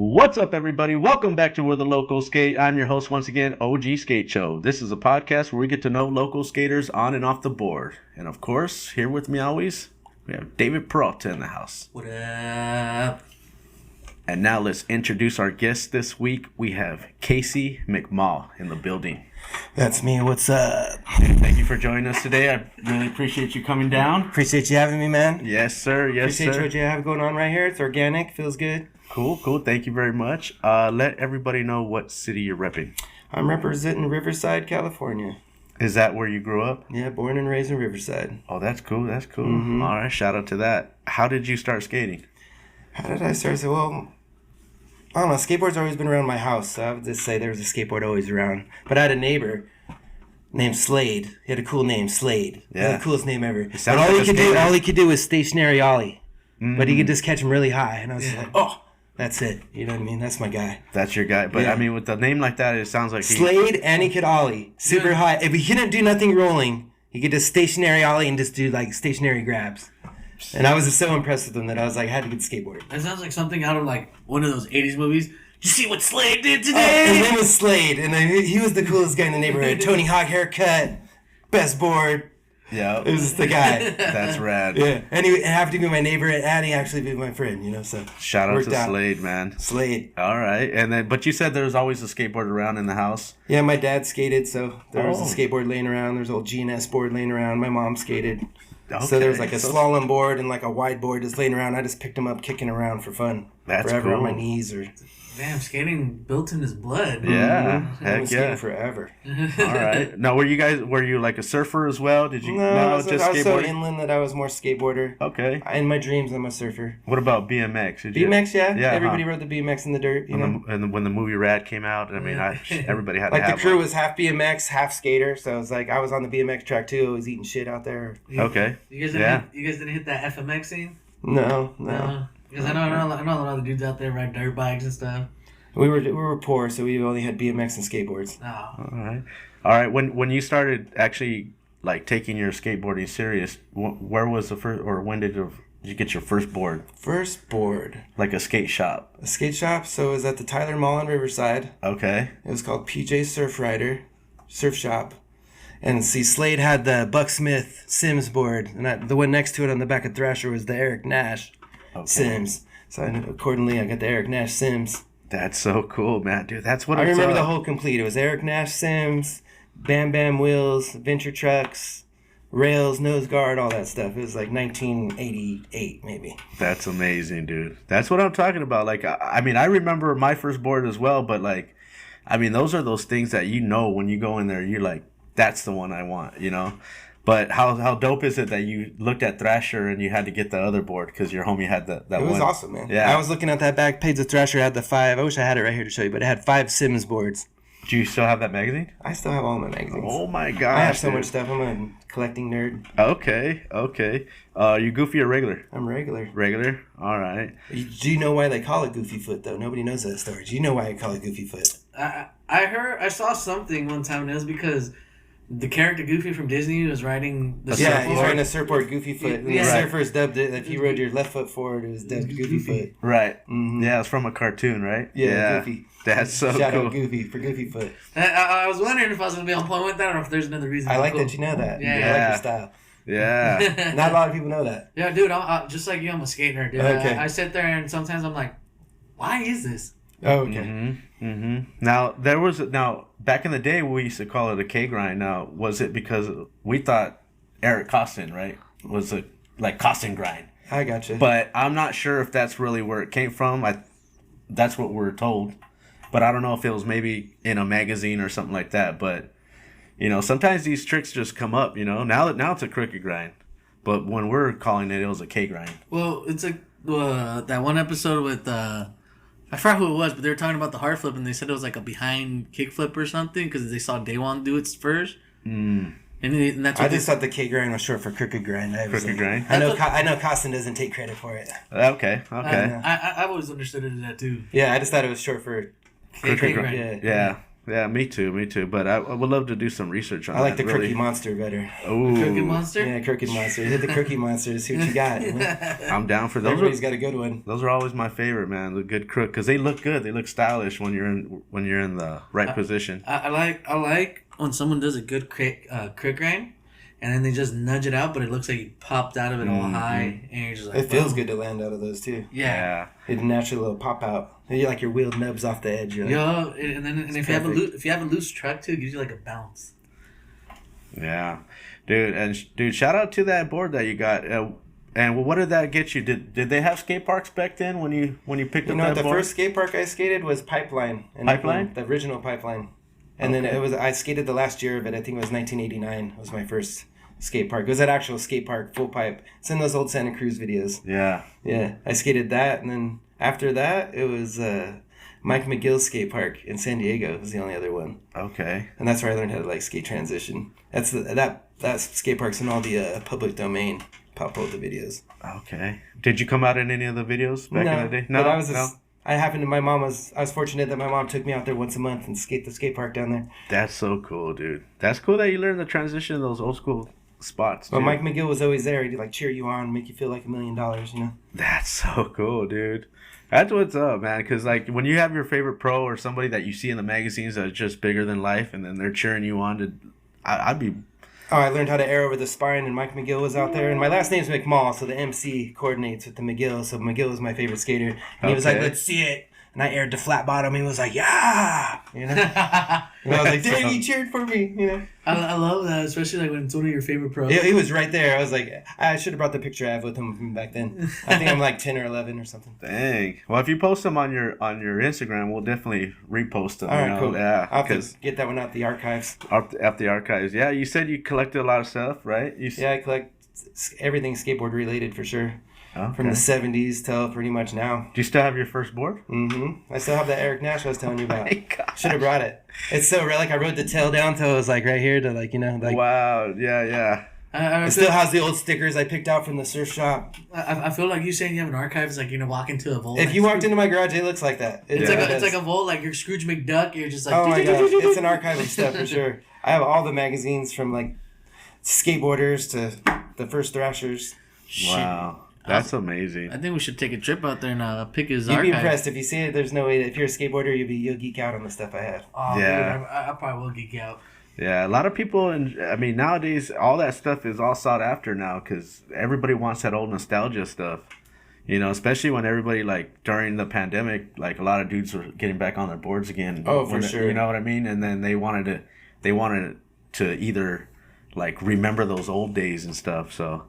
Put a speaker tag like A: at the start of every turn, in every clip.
A: What's up, everybody? Welcome back to Where the Locals Skate. I'm your host once again, OG Skate Show. This is a podcast where we get to know local skaters on and off the board. And of course, here with me always, we have David Peralta in the house.
B: What up?
A: And now let's introduce our guest this week. We have Casey McMaugh in the building.
C: That's me. What's up?
A: Thank you for joining us today. I really appreciate you coming down.
C: Appreciate you having me, man.
A: Yes, sir. Yes,
C: Appreciate
A: sir.
C: what you have going on right here. It's organic. Feels good.
A: Cool. Thank you very much. Let everybody know what city you're repping.
C: I'm representing Riverside, California.
A: Is that where you grew up?
C: Yeah, born and raised in Riverside.
A: Oh, that's cool.
C: Mm-hmm.
A: All right, shout out to that. How did you start skating?
C: How did I start? Well, I don't know. Skateboard's always been around my house, so I would just say there was a skateboard always around. But I had a neighbor named Slade. He had a cool name, Slade.
A: Yeah.
C: He had the coolest name ever. But
A: sounds like a skater.
C: all he could do was stationary ollie. But he could just catch him really high. And I was like, oh, that's it. You know what I mean? That's my guy.
A: That's your guy. But
C: Yeah.
A: I mean, with the name like that, it sounds like
C: Slade, and he could ollie. Super high. If he couldn't do nothing rolling, he could just stationary ollie and just do like stationary grabs. And I was just so impressed with him that I was like, I had to get skateboarding.
B: That sounds like something out of like one of those 80s movies. You see what Slade did
C: His
B: today?
C: name was Slade, and he was the coolest guy in the neighborhood. Tony Hawk haircut, best board.
A: Yeah,
C: It was the guy.
A: that's rad.
C: Yeah, and he happened to be my neighbor, and he actually be my friend, you know, so.
A: Shout out
C: worked
A: to
C: out.
A: Slade, man.
C: Slade.
A: All right, and then but you said there was always a skateboard around in the house.
C: Yeah, my dad skated, so there was
A: Oh.
C: a skateboard laying around. There's an old GNS board laying around. My mom skated.
A: Okay.
C: So there was like a slalom board and like a wide board just laying around. I just picked them up, kicking around for fun.
A: That's
C: forever
A: cool.
C: on my knees or.
B: Damn, skating built in his blood.
A: Yeah,
C: I've been
A: heck
C: skating
A: yeah.
C: forever.
A: All right. Now, were you like a surfer as well? Did you?
C: No, I was so
A: skateboarding?
C: inland that I was more skateboarder.
A: Okay.
C: In my dreams, I'm a surfer.
A: What about BMX? Did you?
C: BMX, yeah.
A: Yeah,
C: Everybody
A: huh?
C: rode the BMX in the dirt, you know.
A: And when the movie Rad came out, I mean, everybody had
C: Like
A: to
C: the
A: have
C: crew
A: one.
C: was half BMX, half skater. So it was like I was on the BMX track too. I was eating shit out there.
A: Okay.
B: You guys didn't hit that FMX scene?
C: No.
B: Because I know a lot of the dudes out there ride dirt bikes and stuff.
C: We were poor, so we only had BMX and skateboards.
B: Oh.
A: All right. When you started actually like taking your skateboarding serious, where was the first, or when did you get your first board?
C: First board.
A: Like a skate shop.
C: A skate shop. So it was at the Tyler Mall in Riverside.
A: Okay.
C: It was called PJ Surf Shop. And see, Slade had the Buck Smith Sims board, and the one next to it on the back of Thrasher was the Eric Nash Sims. So accordingly, I got the Eric Nash Sims.
A: That's so cool, man, dude. That's what
C: I
A: it's
C: remember the whole complete. It was Eric Nash Sims, Bam Bam wheels, Venture trucks, rails, nose guard, all that stuff. It was like 1988, maybe.
A: That's amazing, dude. That's what I'm talking about. Like, I mean, I remember my first board as well, but like, I mean, those are those things that you know when you go in there, you're like, that's the one I want, you know? But how dope is it that you looked at Thrasher and you had to get the other board because your homie had that one?
C: It was awesome, man.
A: Yeah.
C: I was looking at that back page of Thrasher, had the 5. I wish I had it right here to show you, but it had 5 Sims boards.
A: Do you still have that magazine?
C: I still have all my magazines.
A: Oh my gosh.
C: I have so
A: dude.
C: much stuff. I'm a collecting nerd.
A: Okay. You goofy or regular?
C: I'm regular.
A: Regular? All right.
C: Do you know why they call it Goofy Foot, though? Nobody knows that story. Do you know why I call it Goofy Foot?
B: I saw something one time, and it was because the character Goofy from Disney was riding the
C: Yeah,
B: surfboard.
C: he's riding a surfboard, Goofy Foot. And
B: Yeah.
C: the surfers dubbed it, if you rode your left foot forward, it was dubbed Goofy Foot.
A: Right.
C: Mhm.
A: Yeah, it's from a cartoon, right?
C: Yeah, Goofy.
A: That's so
C: Shout
A: cool.
C: out Goofy for Goofy Foot.
B: I was wondering if I was going to be on point with that or if there's another reason.
C: I like
B: Cool.
C: that you know that.
B: Yeah.
C: I like your style.
A: Yeah.
C: Not a lot of people know that.
B: Yeah, dude, I'm just like you, I'm a skate nerd, dude.
C: Okay.
B: I sit there and sometimes I'm like, why is this?
C: Oh, okay.
A: Now back in the day we used to call it a K grind. Now was it because we thought Eric Costin, right, was a like Costin grind?
C: I gotcha.
A: But I'm not sure if that's really where it came from. That's what we're told, but I don't know if it was maybe in a magazine or something like that. But you know, sometimes these tricks just come up. You know, now it's a crooked grind, but when we're calling it, it was a K grind.
B: Well, it's like that one episode with I forgot who it was, but they were talking about the hard flip, and they said it was like a behind kick flip or something because they saw Daewon do it first. And that's what
C: I just thought the K grind was short for crooked grind.
A: Crooked grind.
C: I know Costin doesn't take credit for it.
A: Okay.
B: I've always understood it as that too.
C: Yeah, I just thought it was short for
B: K
A: Crooked
B: grind.
A: Yeah. Yeah, me too. But I would love to do some research on
C: I like
A: that,
C: the
A: really.
C: Crookie Monster better.
A: Ooh.
B: Crooked Monster?
C: Yeah, Crooked Monster. Hit the Crookie Monster to see what you got. You know?
A: I'm down for those.
C: Everybody's got a good one.
A: Those are always my favorite, man. The good crook, because they look good. They look stylish when you're in the right position.
B: I like when someone does a good crook grind, and then they just nudge it out, but it looks like you popped out of it all high, and you're just like,
C: It feels
B: "Whoa."
C: good to land out of those too.
B: Yeah.
C: It naturally will pop out. You like your wheel nubs off the edge. You're like,
B: Yo, and if you have a loose truck too, it gives you like a bounce.
A: Yeah, dude, shout out to that board that you got. And what did that get you? Did they have skate parks back then when you picked up that
C: the
A: board?
C: first skate park I skated was Pipeline.
A: Pipeline?
C: The original Pipeline. And then I skated the last year of it. I think it was 1989. Was my first skate park. It was an actual skate park, full pipe. It's in those old Santa Cruz videos.
A: Yeah.
C: Yeah, I skated that, and then after that, it was Mike McGill's skate park in San Diego. Was the only other one.
A: Okay.
C: And that's where I learned how to like skate transition. That skate park's in all the public domain. Pop out the videos.
A: Okay. Did you come out in any of the videos back in the day?
C: No, but I was fortunate that my mom took me out there once a month and skate the skate park down there.
A: That's so cool, dude. That's cool that you learned the transition of those old school spots.
C: But
A: too.
C: Mike McGill was always there. He'd like cheer you on, make you feel like $1 million. You know.
A: That's so cool, dude. That's what's up, man. Because like when you have your favorite pro or somebody that you see in the magazines that's just bigger than life, and then they're cheering you on, I'd be.
C: Oh, I learned how to air over the spine, and Mike McGill was out there. And my last name's McMaugh, so the MC coordinates with the McGill. So McGill was my favorite skater, and he was like, "Let's see it." And I aired to flat bottom. He was like, "Yeah," you know. And I was like, "Dang, he cheered for me," you know.
B: I love that, especially like when it's one of your favorite pros.
C: He was right there. I was like, I should have brought the picture I have with him from back then. I think I'm like 10 or 11 or something.
A: Dang. Well, if you post them on your Instagram, we'll definitely repost them.
C: All right, cool.
A: Yeah,
C: I'll have to get that one out the archives.
A: Up the archives. Yeah, you said you collected a lot of stuff, right?
C: Yeah, I collect everything skateboard related for sure.
A: Okay.
C: From the 70s till pretty much now.
A: Do you still have your first board?
C: Mm-hmm. I still have that Eric Nash I was telling you about.
A: My gosh.
C: Should have brought it. It's so rare. Like I rode the tail down till it was like right here to like, you know. Like,
A: wow. Yeah.
C: It still has the old stickers I picked out from the surf shop.
B: I feel like you saying you have an archive is like you're gonna walk into a vault.
C: If you walked into my garage, it looks like that.
B: It's like a vault, like you're Scrooge McDuck. You're just like,
C: oh my gosh, it's an archive of stuff for sure. I have all the magazines from like skateboarders to the first thrashers.
A: Wow. That's amazing.
B: I think we should take a trip out there and pick his
C: You'd
B: archive.
C: be impressed if you see it. There's no way that if you're a skateboarder, you'll geek out on the stuff I have.
B: Oh,
A: Yeah.
B: dude, I probably will geek out.
A: Yeah, a lot of people, nowadays, all that stuff is all sought after now because everybody wants that old nostalgia stuff. You know, especially when everybody, like, during the pandemic, like, a lot of dudes were getting back on their boards again.
C: Oh, for sure.
A: You know what I mean? And then they wanted to either, like, remember those old days and stuff, so...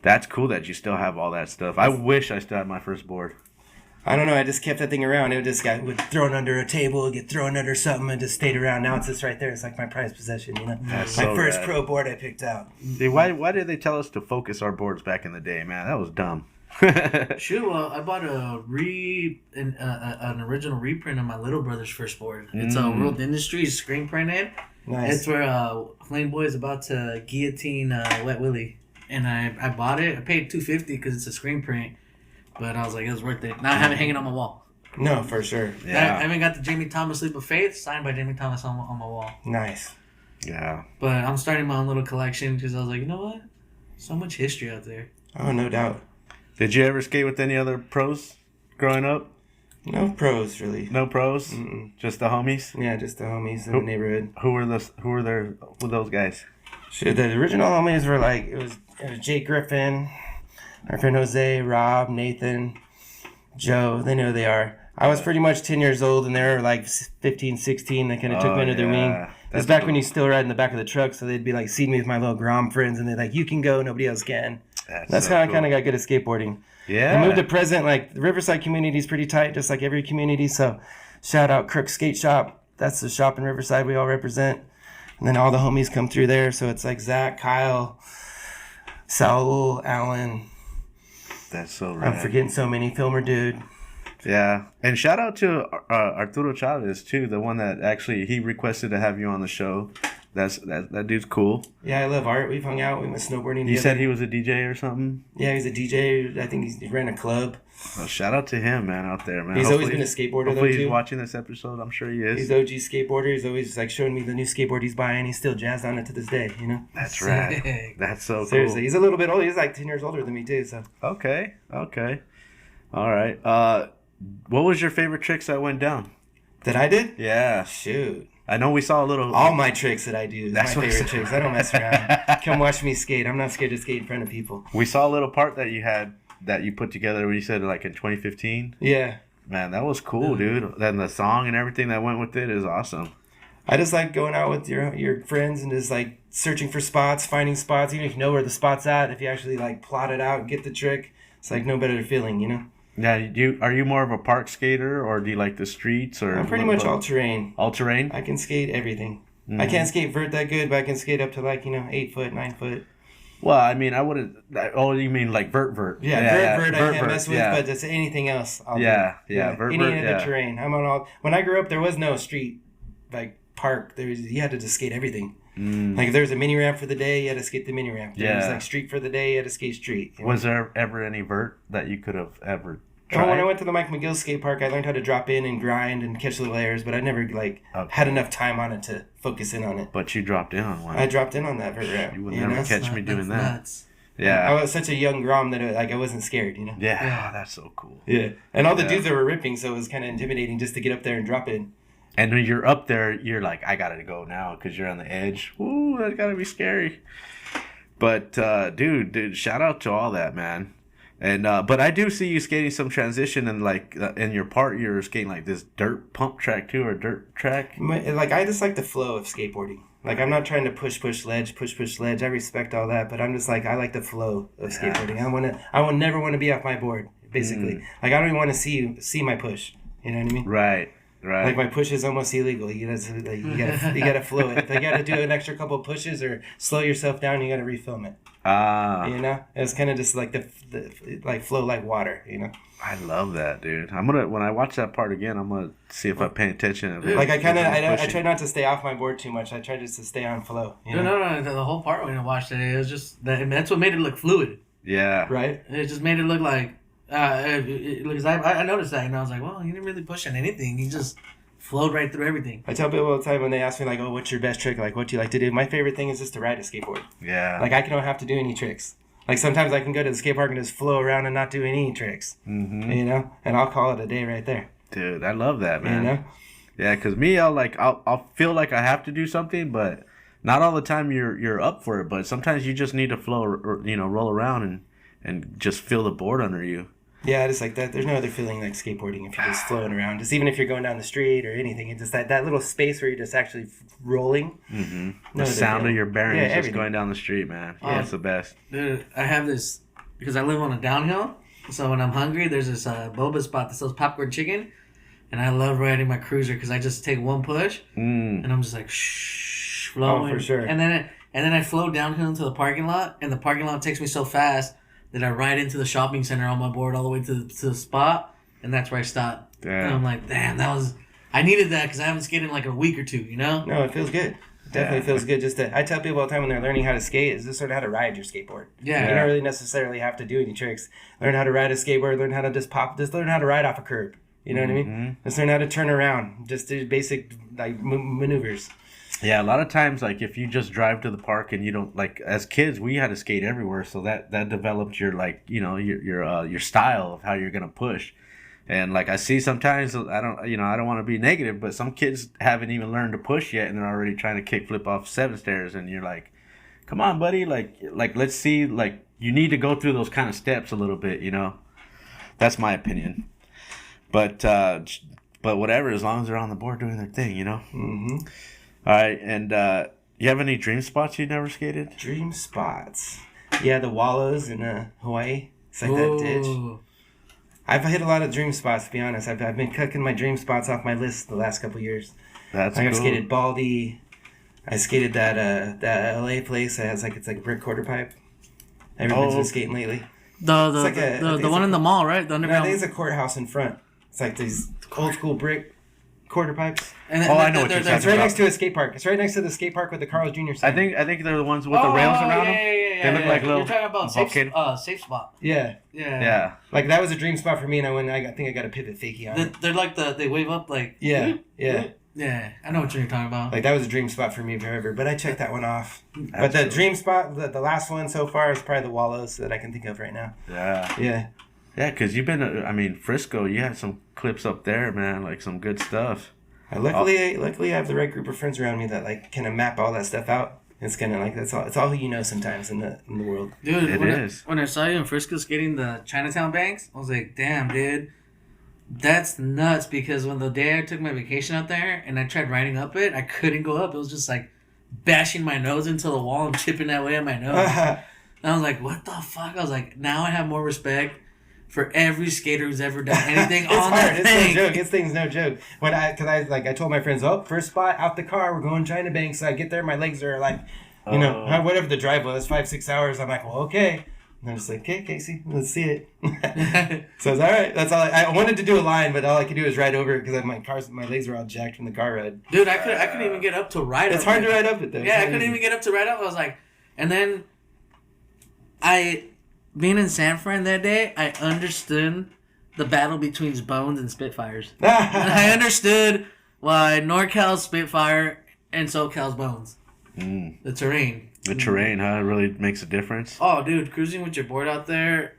A: That's cool that you still have all that stuff. I wish I still had my first board.
C: I don't know. I just kept that thing around. It just would thrown under a table, get thrown under something, and just stayed around. Now it's just right there. It's like my prized possession, you know.
A: That's
C: my
A: so
C: first
A: rad.
C: pro board I picked out.
A: Dude, why did they tell us to focus our boards back in the day, man? That was dumb.
B: Shoot, well, I bought an original reprint of my little brother's first board. It's a World Industries screen printed.
C: Nice.
B: It's where Flame Boy is about to guillotine Wet Willie. And I bought it. I paid $250 because it's a screen print, but I was like, it was worth it. Now I have it hanging on my wall.
C: No, for sure.
A: Yeah.
B: I even got the Jamie Thomas Leap of Faith signed by Jamie Thomas on my wall.
C: Nice.
A: Yeah.
B: But I'm starting my own little collection because I was like, you know what? So much history out there.
C: Oh, no doubt.
A: Did you ever skate with any other pros growing up?
C: No pros, really.
A: No pros?
C: Mm-mm.
A: Just the homies?
C: Yeah, just the homies in the neighborhood.
A: Who were those guys?
C: Shit, the original homies were like, it was Jake Griffin, my friend Jose, Rob, Nathan, Joe. They know who they are. I was pretty much 10 years old, and they were like 15, 16. They kind of took me under their wing. It was back when you still ride in the back of the truck, so they'd be like, see me with my little Grom friends, and they're like, you can go, nobody else can. That's how I kind of got good at skateboarding.
A: Yeah.
C: I moved to Present, like, the Riverside community is pretty tight, just like every community, so shout out Locals Sk8. That's the shop in Riverside we all represent. And then all the homies come through there, so it's like Zach, Kyle, Saul, Alan.
A: That's so rad.
C: I'm forgetting so many. Filmer dude.
A: Yeah. And shout out to Arturo Chavez, too, the one that actually, he requested to have you on the show. That dude's cool.
C: Yeah, I love Art. We've hung out. We went snowboarding.
A: You said he was a DJ or something?
C: Yeah, he's a DJ. I think he ran a club.
A: Well, shout out to him, man, out there, man.
C: He's always been a skateboarder, though, too.
A: He's watching this episode. I'm sure he is.
C: He's OG skateboarder. He's always like showing me the new skateboard he's buying. He's still jazzed on it to this day, you know?
A: That's right. That's so cool.
C: Seriously, he's a little bit older. He's like 10 years older than me, too, so.
A: Okay. All right. What was your favorite tricks that went down?
C: That I did?
A: Yeah.
C: Shoot.
A: I know we saw a little...
C: All my tricks that I do is my favorite tricks. I don't mess around. Come watch me skate. I'm not scared to skate in front of people.
A: We saw a little part that you had that you put together where you said like in 2015.
C: Yeah.
A: Man, that was cool, dude. Then the song and everything that went with it is awesome.
C: I just like going out with your friends and just like searching for spots, finding spots, even if you know where the spot's at. If you actually like plot it out, get the trick, it's like no better feeling, you know?
A: Yeah, are you more of a park skater or do you like the streets or?
C: I'm pretty much all terrain.
A: All terrain?
C: I can skate everything. Mm-hmm. I can't skate vert that good, but I can skate up to like 8 foot, 9 foot.
A: Well, I mean, I wouldn't. Oh, you mean like vert?
C: Yeah, vert I can't mess with, but just anything else. I'll do.
A: Vert.
C: Any other terrain. I'm on all. When I grew up, there was no street, like park. You had to just skate everything. Like if there was a mini ramp for the day, you had to skate the mini ramp. There was like street for the day, you had to skate street. You know?
A: Was there ever any vert that you could have ever tried?
C: Well, when I went to the Mike McGill skate park, I learned how to drop in and grind and catch little airs, but I never had enough time on it to focus in on it.
A: But you dropped in on one.
C: I dropped in on that vert ramp.
A: You would never catch me doing that.
B: Nuts.
A: Yeah.
C: I was such a young grom that I wasn't scared, you know?
A: Yeah, that's so cool.
C: Yeah. And all the dudes that were ripping, so it was kind of intimidating just to get up there and drop in.
A: And when you're up there, you're like, I gotta go now because you're on the edge. Ooh, that's gotta be scary. But dude, shout out to all that, man. And but I do see you skating some transition and like in your part, you're skating like this dirt pump track too, or dirt track.
C: Like I just like the flow of skateboarding. Like I'm not trying to push ledge. I respect all that, but I'm just like I like the flow of skateboarding. I will never want to be off my board. Basically, like I don't even want to see my push. You know what I mean?
A: Right.
C: Like my push is almost illegal. You gotta flow it. You gotta do an extra couple pushes or slow yourself down. You gotta refilm it. You know, it's kind of just like the like flow like water. You know.
A: I love that, dude. When I watch that part again, I'm gonna see if I pay attention.
C: Like I try not to stay off my board too much. I try just to stay on flow. You know?
B: No. The whole part when I watched it was just that's what made it look fluid.
A: Yeah.
C: Right.
B: It just made it look like. Because I noticed that and I was like, well, you didn't really push on anything. You just flowed right through everything.
C: I tell people all the time when they ask me like, oh, what's your best trick? Like, what do you like to do? My favorite thing is just to ride a skateboard.
A: Yeah.
C: Like I don't have to do any tricks. Like sometimes I can go to the skate park and just flow around and not do any tricks. Mm-hmm. You know, and I'll call it a day right there.
A: Dude, I love that, man.
C: You know.
A: Yeah, because me, I'll feel like I have to do something, but not all the time you're up for it. But sometimes you just need to flow, or roll around and just feel the board under you.
C: Yeah, just like that. There's no other feeling like skateboarding if you're just floating around. Just even if you're going down the street or anything, it's just that little space where you're just actually rolling.
A: Mm-hmm. The sound of your bearings just going down the street, man. Yeah, it's the best.
B: Dude, I have this because I live on a downhill. So when I'm hungry, there's this boba spot that sells popcorn chicken, and I love riding my cruiser because I just take one push, and I'm just like flowing.
C: Oh, for sure.
B: And then I flow downhill into the parking lot, and the parking lot takes me so fast that I ride into the shopping center on my board all the way to the spot, and that's where I stop.
A: Damn.
B: And I'm like, damn, I needed that because I haven't skated in like a week or two, you know?
C: No, it feels good. It definitely feels good. I tell people all the time when they're learning how to skate is just learn how to ride your skateboard.
B: Yeah.
C: You don't really necessarily have to do any tricks. Learn how to ride a skateboard, learn how to just learn how to ride off a curb. You know what I mean? Just learn how to turn around. Just do basic like maneuvers.
A: Yeah, a lot of times, like, if you just drive to the park and you don't, like, as kids, we had to skate everywhere, so that developed your, like, your style of how you're going to push. And, like, I see sometimes, I don't want to be negative, but some kids haven't even learned to push yet, and they're already trying to kickflip off 7 stairs, and you're like, come on, buddy, like, let's see, like, you need to go through those kind of steps a little bit, you know? That's my opinion. But whatever, as long as they're on the board doing their thing, you know?
C: Mm-hmm.
A: All right, and you have any dream spots you never skated?
C: Dream spots? Yeah, the Wallows in Hawaii. It's like that ditch. I've hit a lot of dream spots, to be honest. I've been cooking my dream spots off my list the last couple years.
A: That's cool.
C: I've skated Baldy. I skated that LA place that has it's like a brick quarter pipe. Everyone's been skating lately.
B: The one in the mall, right? The underground.
C: No, I think it's a courthouse in front. It's like these old school brick quarter pipes.
B: And
A: Oh, I know what you're
C: It's
A: talking
C: right
A: about.
C: next to a skate park. It's right next to the skate park with the Carl's Jr. sign.
A: I think they're the ones with the rails around them.
B: Yeah,
A: They look like little
B: You're talking about safe spot.
C: Yeah.
A: Yeah.
C: Like, that was a dream spot for me, and I think I got a pivot fakie on it.
B: They're like they wave up like.
C: Yeah.
B: Yeah, I know what you're talking about.
C: Like, that was a dream spot for me forever, but I checked that one off.
A: That's
C: But the
A: cool.
C: dream spot, the last one so far is probably the Wallows that I can think of right now.
A: Yeah.
C: Yeah.
A: Yeah, because you've been, I mean, Frisco, you had some clips up there, man, like some good stuff.
C: Luckily, I have the right group of friends around me that like kind of map all that stuff out. It's kind of like it's all who you know sometimes in the world.
B: Dude,
A: It is.
B: when I saw you in Frisco skating the Chinatown banks, I was like, damn, dude. That's nuts, because when the day I took my vacation out there and I tried riding up it, I couldn't go up. It was just like bashing my nose into the wall and chipping that way at my nose. And I was like, what the fuck? I was like, now I have more respect for every skater who's ever done anything
C: It's
B: on
C: hard.
B: that
C: It's
B: thing.
C: no joke. This thing's no joke. I told my friends, oh, first spot out the car, we're going China Banks. So I get there, my legs are like, whatever the drive was, 5-6 hours. I'm like, well, okay. And I'm just like, okay, Casey, let's see it. So it's all right. That's all. I wanted to do a line, but all I could do was ride over it because my legs were all jacked from the car ride.
B: Dude, I couldn't even get up to ride
C: It's
B: up
C: hard
B: it.
C: to ride up it though.
B: Yeah, I couldn't even get up to ride up. I was like, and then being in San Fran that day, I understood the battle between Bones and Spitfires. And I understood why NorCal's Spitfire and SoCal's Bones. The terrain.
A: The terrain, huh? It really makes a difference.
B: Oh, dude, cruising with your board out there,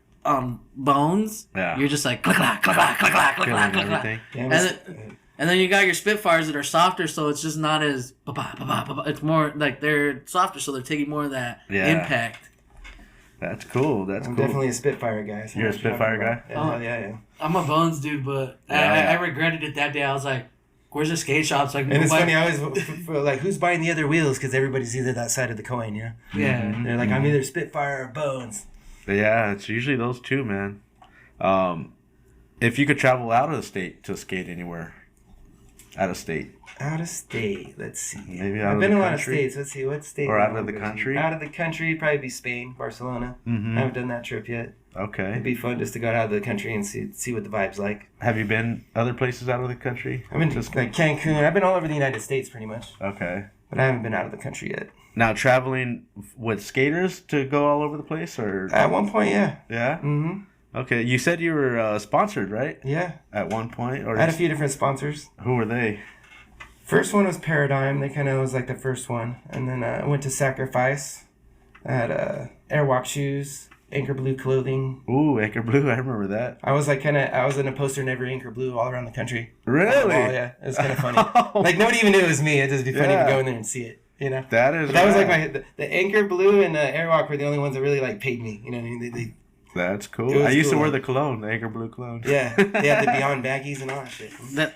B: Bones.
A: Yeah.
B: You're just like click clack, click clack, click clack, click clack,
A: Feeling
B: click clack.
A: everything.
B: And then you got your Spitfires that are softer, so it's just not as it's more like they're softer, so they're taking more of that impact.
A: That's cool. That's
C: I'm
A: cool.
C: definitely a Spitfire guy. So
A: You're a Spitfire guy?
C: Yeah.
B: I'm a Bones dude, but I regretted it that day. I was like, where's the skate shop so I can
C: And
B: go
C: it's
B: buy-
C: funny, I always feel like, who's buying the other wheels? Because everybody's either that side of the coin, yeah?
B: Yeah.
C: They're like, I'm either Spitfire or Bones.
A: Yeah, it's usually those two, man. If you could travel out of the state to skate anywhere, out of state.
C: Out of state, let's see.
A: Maybe out
C: I've
A: of
C: been
A: the
C: in a lot of
A: country?
C: states. Let's see, what state?
A: Or
C: would I
A: out of
C: wanna
A: the
C: go to?
A: country?
C: Out of the country, probably be Spain, Barcelona.
A: Mm-hmm.
C: I haven't done that trip yet.
A: Okay.
C: It'd be fun just to go out of the country and see what the vibe's like.
A: Have you been other places out of the country?
C: I've been to like Cancun. I've been all over the United States pretty much,
A: Okay.
C: but I haven't been out of the country yet.
A: Now, traveling with skaters to go all over the place, or
C: At one point, yeah.
A: yeah?
C: Mm-hmm.
A: Okay, you said you were sponsored, right?
C: Yeah.
A: At one point, or
C: I had a few different sponsors.
A: who were they?
C: First one was Paradigm. They kind of was like the first one. And then I went to Sacrifice. I had Airwalk shoes, Anchor Blue clothing.
A: Ooh, Anchor Blue, I remember that.
C: I was like I was in a poster in every Anchor Blue all around the country.
A: Really?
C: Oh, yeah. It was kind of funny. Like, nobody even knew it was me. It'd just be funny
A: Yeah.
C: to go in there and see it, you know?
A: That is
C: But that was like
A: rad.
C: the Anchor Blue and Airwalk were the only ones that really like paid me. You know what I mean? They
A: That's
C: It
A: cool.
C: was
A: I used to
C: cool.
A: wear the cologne, the Anchor Blue cologne.
C: yeah, they had the Beyond baggies and all that shit.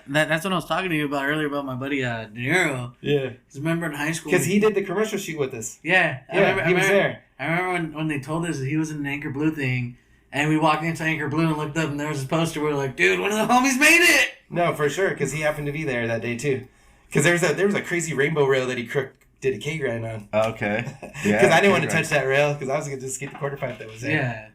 B: That's what I was talking to you about earlier about my buddy De Niro.
C: Yeah.
B: 'Cause remember in high school?
C: Because he did the commercial shoot with us.
B: Yeah,
C: Yeah, he was there.
B: I remember when they told us that he was in an Anchor Blue thing, and we walked into Anchor Blue and looked up, and there was this poster. We were like, dude, one of the homies made it.
C: No, for sure, because he happened to be there that day too. Because there was a crazy rainbow rail that he did a K grind on.
A: Okay.
C: Because
A: Yeah.
C: I didn't want to touch that rail because I was gonna just skate the quarter pipe that was there.
B: Yeah.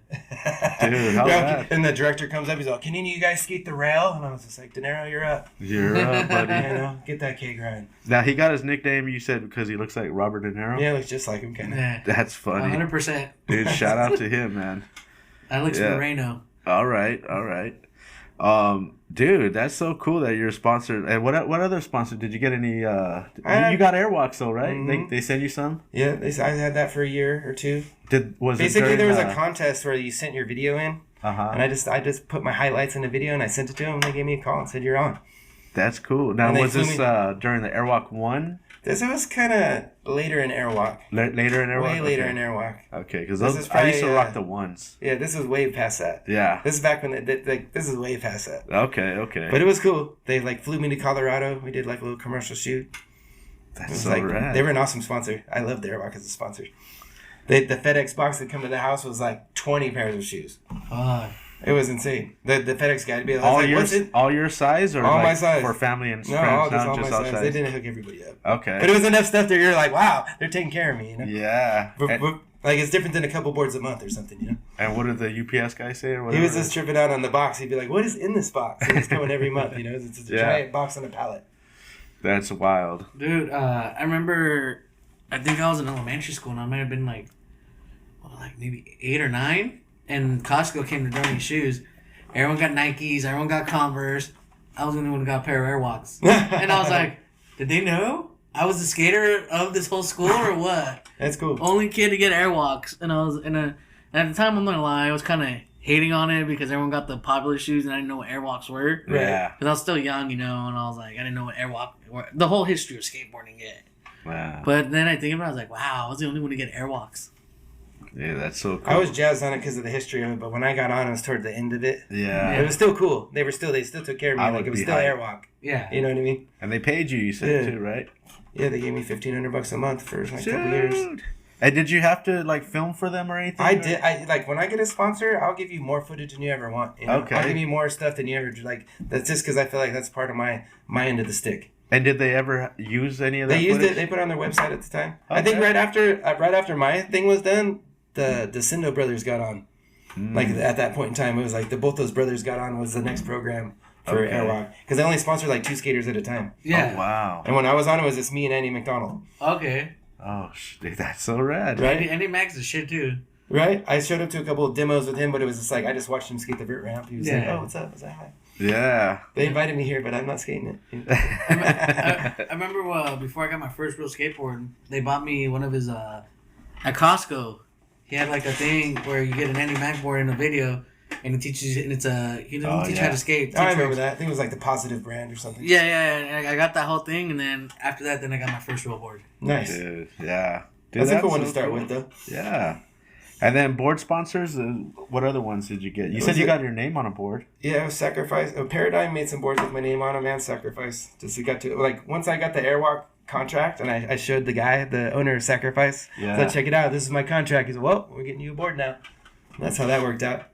A: Dude, how bad?
C: And the director comes up, he's like, "Can any of you guys skate the rail?" And I was just like, "De Niro, you're up.
A: You're up, buddy.
C: You know, get that K grind."
A: Now, he got his nickname, you said, because he looks like Robert De Niro?
C: Yeah, it looks just like him, kind of.
B: Yeah.
A: That's funny.
B: 100%.
A: Dude, shout out to him, man.
B: Alex
A: Yeah.
B: Moreno.
A: All right. Dude, that's so cool that you're sponsored. And what other sponsor? Did you get any? You got Airwalks though, right?
C: Mhm.
A: They send you some.
C: Yeah, I had that for a year or two.
A: Was
C: Basically,
A: it
C: there was a contest where you sent your video in,
A: Uh-huh.
C: and I just put my highlights in the video and I sent it to them, and they gave me a call and said, "You're on."
A: That's cool. Now,
C: And they
A: was
C: flew
A: this
C: me-
A: during the Airwalk 1?
C: This was kind of later in Airwalk.
A: Later in Airwalk?
C: Way later
A: Okay.
C: in Airwalk.
A: Okay, because
C: This is
A: I used to
C: probably,
A: rock the ones.
C: Yeah, this is way past that.
A: Yeah.
C: This is back when this is way past that.
A: Okay.
C: But it was cool. They like flew me to Colorado. We did like a little commercial shoot. It
A: That's
C: was
A: so
C: like
A: rad.
C: they were an awesome sponsor. I loved Airwalk as a sponsor. The FedEx box that come to the house was like 20 pairs of shoes.
B: Fuck.
C: It was insane. The FedEx guy would be
A: all
C: like,
A: your
C: "What's it?"
A: all your size or
C: All
A: like
C: my size.
A: for family and
C: No,
A: friends?
C: all
A: Not
C: my
A: all
C: size. They didn't hook everybody up.
A: Okay.
C: But it was enough stuff that you're like, wow, they're taking care of me. You know?
A: Yeah. And,
C: Like it's different than a couple boards a month or something. You know.
A: and what did the UPS guy say or
C: He
A: whatever?
C: was just tripping out on the box. He'd be like, "What is in this box?" And it's coming every month. You know, it's a
A: Yeah.
C: giant box on a pallet.
A: That's wild.
B: Dude, I remember, I think I was in elementary school and I might have been like maybe 8 or 9. And Costco came to donate shoes. Everyone got Nikes, everyone got Converse. I was the only one who got a pair of Airwalks. And I was like, did they know I was the skater of this whole school or what?
C: That's cool.
B: Only kid to get Airwalks. And I was and at the time, I'm not gonna lie, I was kind of hating on it because everyone got the popular shoes and I didn't know what Airwalks were.
A: Yeah.
B: Because I was still young, and I was like, I didn't know what Airwalk were. The whole history of skateboarding yet.
A: Wow.
B: But then I think about it, I was like, wow, I was the only one to get Airwalks.
A: Yeah, that's so cool.
C: I was jazzed on it because of the history of it, but when I got on, it was towards the end of it.
A: Yeah.
C: It was still cool. They still took care of me.
A: I
C: Like
A: would
C: it was
A: be
C: still
A: hyped.
C: Airwalk.
B: Yeah.
C: You know what I mean?
A: And they paid you said, too, right?
C: Yeah, they gave me $1,500 a month for like a couple years.
A: And did you have to like film for them or anything?
C: I did. I like when I get a sponsor, I'll give you more footage than you ever want. You know?
A: Okay.
C: I'll give you more stuff than you ever like. That's just because I feel like that's part of my end of the stick.
A: And did they ever use any of that?
C: They used
A: footage?
C: it. They put it on their website at the time.
A: Okay.
C: I think right after my thing was done, the Sindo brothers got on. Like at that point in time, it was like both those brothers got on was the next program for
A: Okay.
C: Airwalk because they only sponsored like 2 skaters at a time.
B: Yeah.
A: Oh, wow.
C: And when I was on, it was just me and Andy McDonald.
B: Okay.
A: Oh, dude, that's so rad.
C: Right?
B: Andy Max is shit too.
C: Right? I showed up to a couple of demos with him, but it was just like I just watched him skate the vert ramp. He was like,
B: Yeah.
C: "Oh, what's up?" I was like, "Hi."
A: Yeah.
C: They invited me here, but I'm not skating it.
B: I remember before I got my first real skateboard, they bought me one of his at Costco. He had like a thing where you get an Andy Mac board in a video, and it teaches you, and it's he doesn't teach you how to skate.
C: I remember that. I think it was like the Positive brand or something.
B: Yeah. I got that whole thing, and then after that, then I got my first real board.
C: Nice.
A: Dude, yeah. Dude,
C: That's a cool one to
A: so
C: start
A: cool.
C: with, though.
A: Yeah. And then board sponsors, what other ones did you get? You said you got your name on a board.
C: Yeah, it was Sacrifice. Paradigm made some boards with my name on them and Sacrifice. Just got to like once I got the Airwalk contract and I showed the guy, the owner of Sacrifice.
A: Yeah.
C: So check it out. This is my contract. He said, "Well, we're getting you a board now." And that's how that worked out.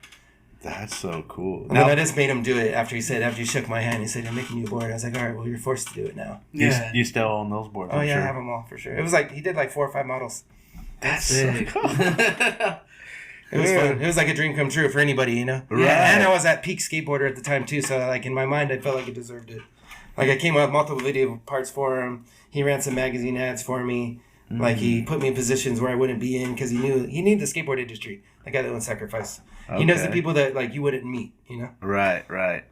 A: That's so cool.
C: And then I just made him do it after he shook my hand. He said, "I'm making you a board." I was like, "All right, well, you're forced to do it now."
B: Yeah.
A: You still own those boards?
C: Oh
A: I'm
C: yeah,
A: sure.
C: I have them all for sure. It was like he did like 4 or 5 models.
A: That's so
B: Sick.
A: cool.
C: It was fun. It was like a dream come true for anybody, you know?
A: Right.
C: Yeah, and I was at peak skateboarder at the time, too, so, like, in my mind, I felt like I deserved it. Like, I came up with multiple video parts for him. He ran some magazine ads for me. Like, he put me in positions where I wouldn't be in because he knew the skateboard industry. The guy that owns Sacrifice. He knows the
A: Okay.
C: people that, like, you wouldn't meet, you know?
A: Right.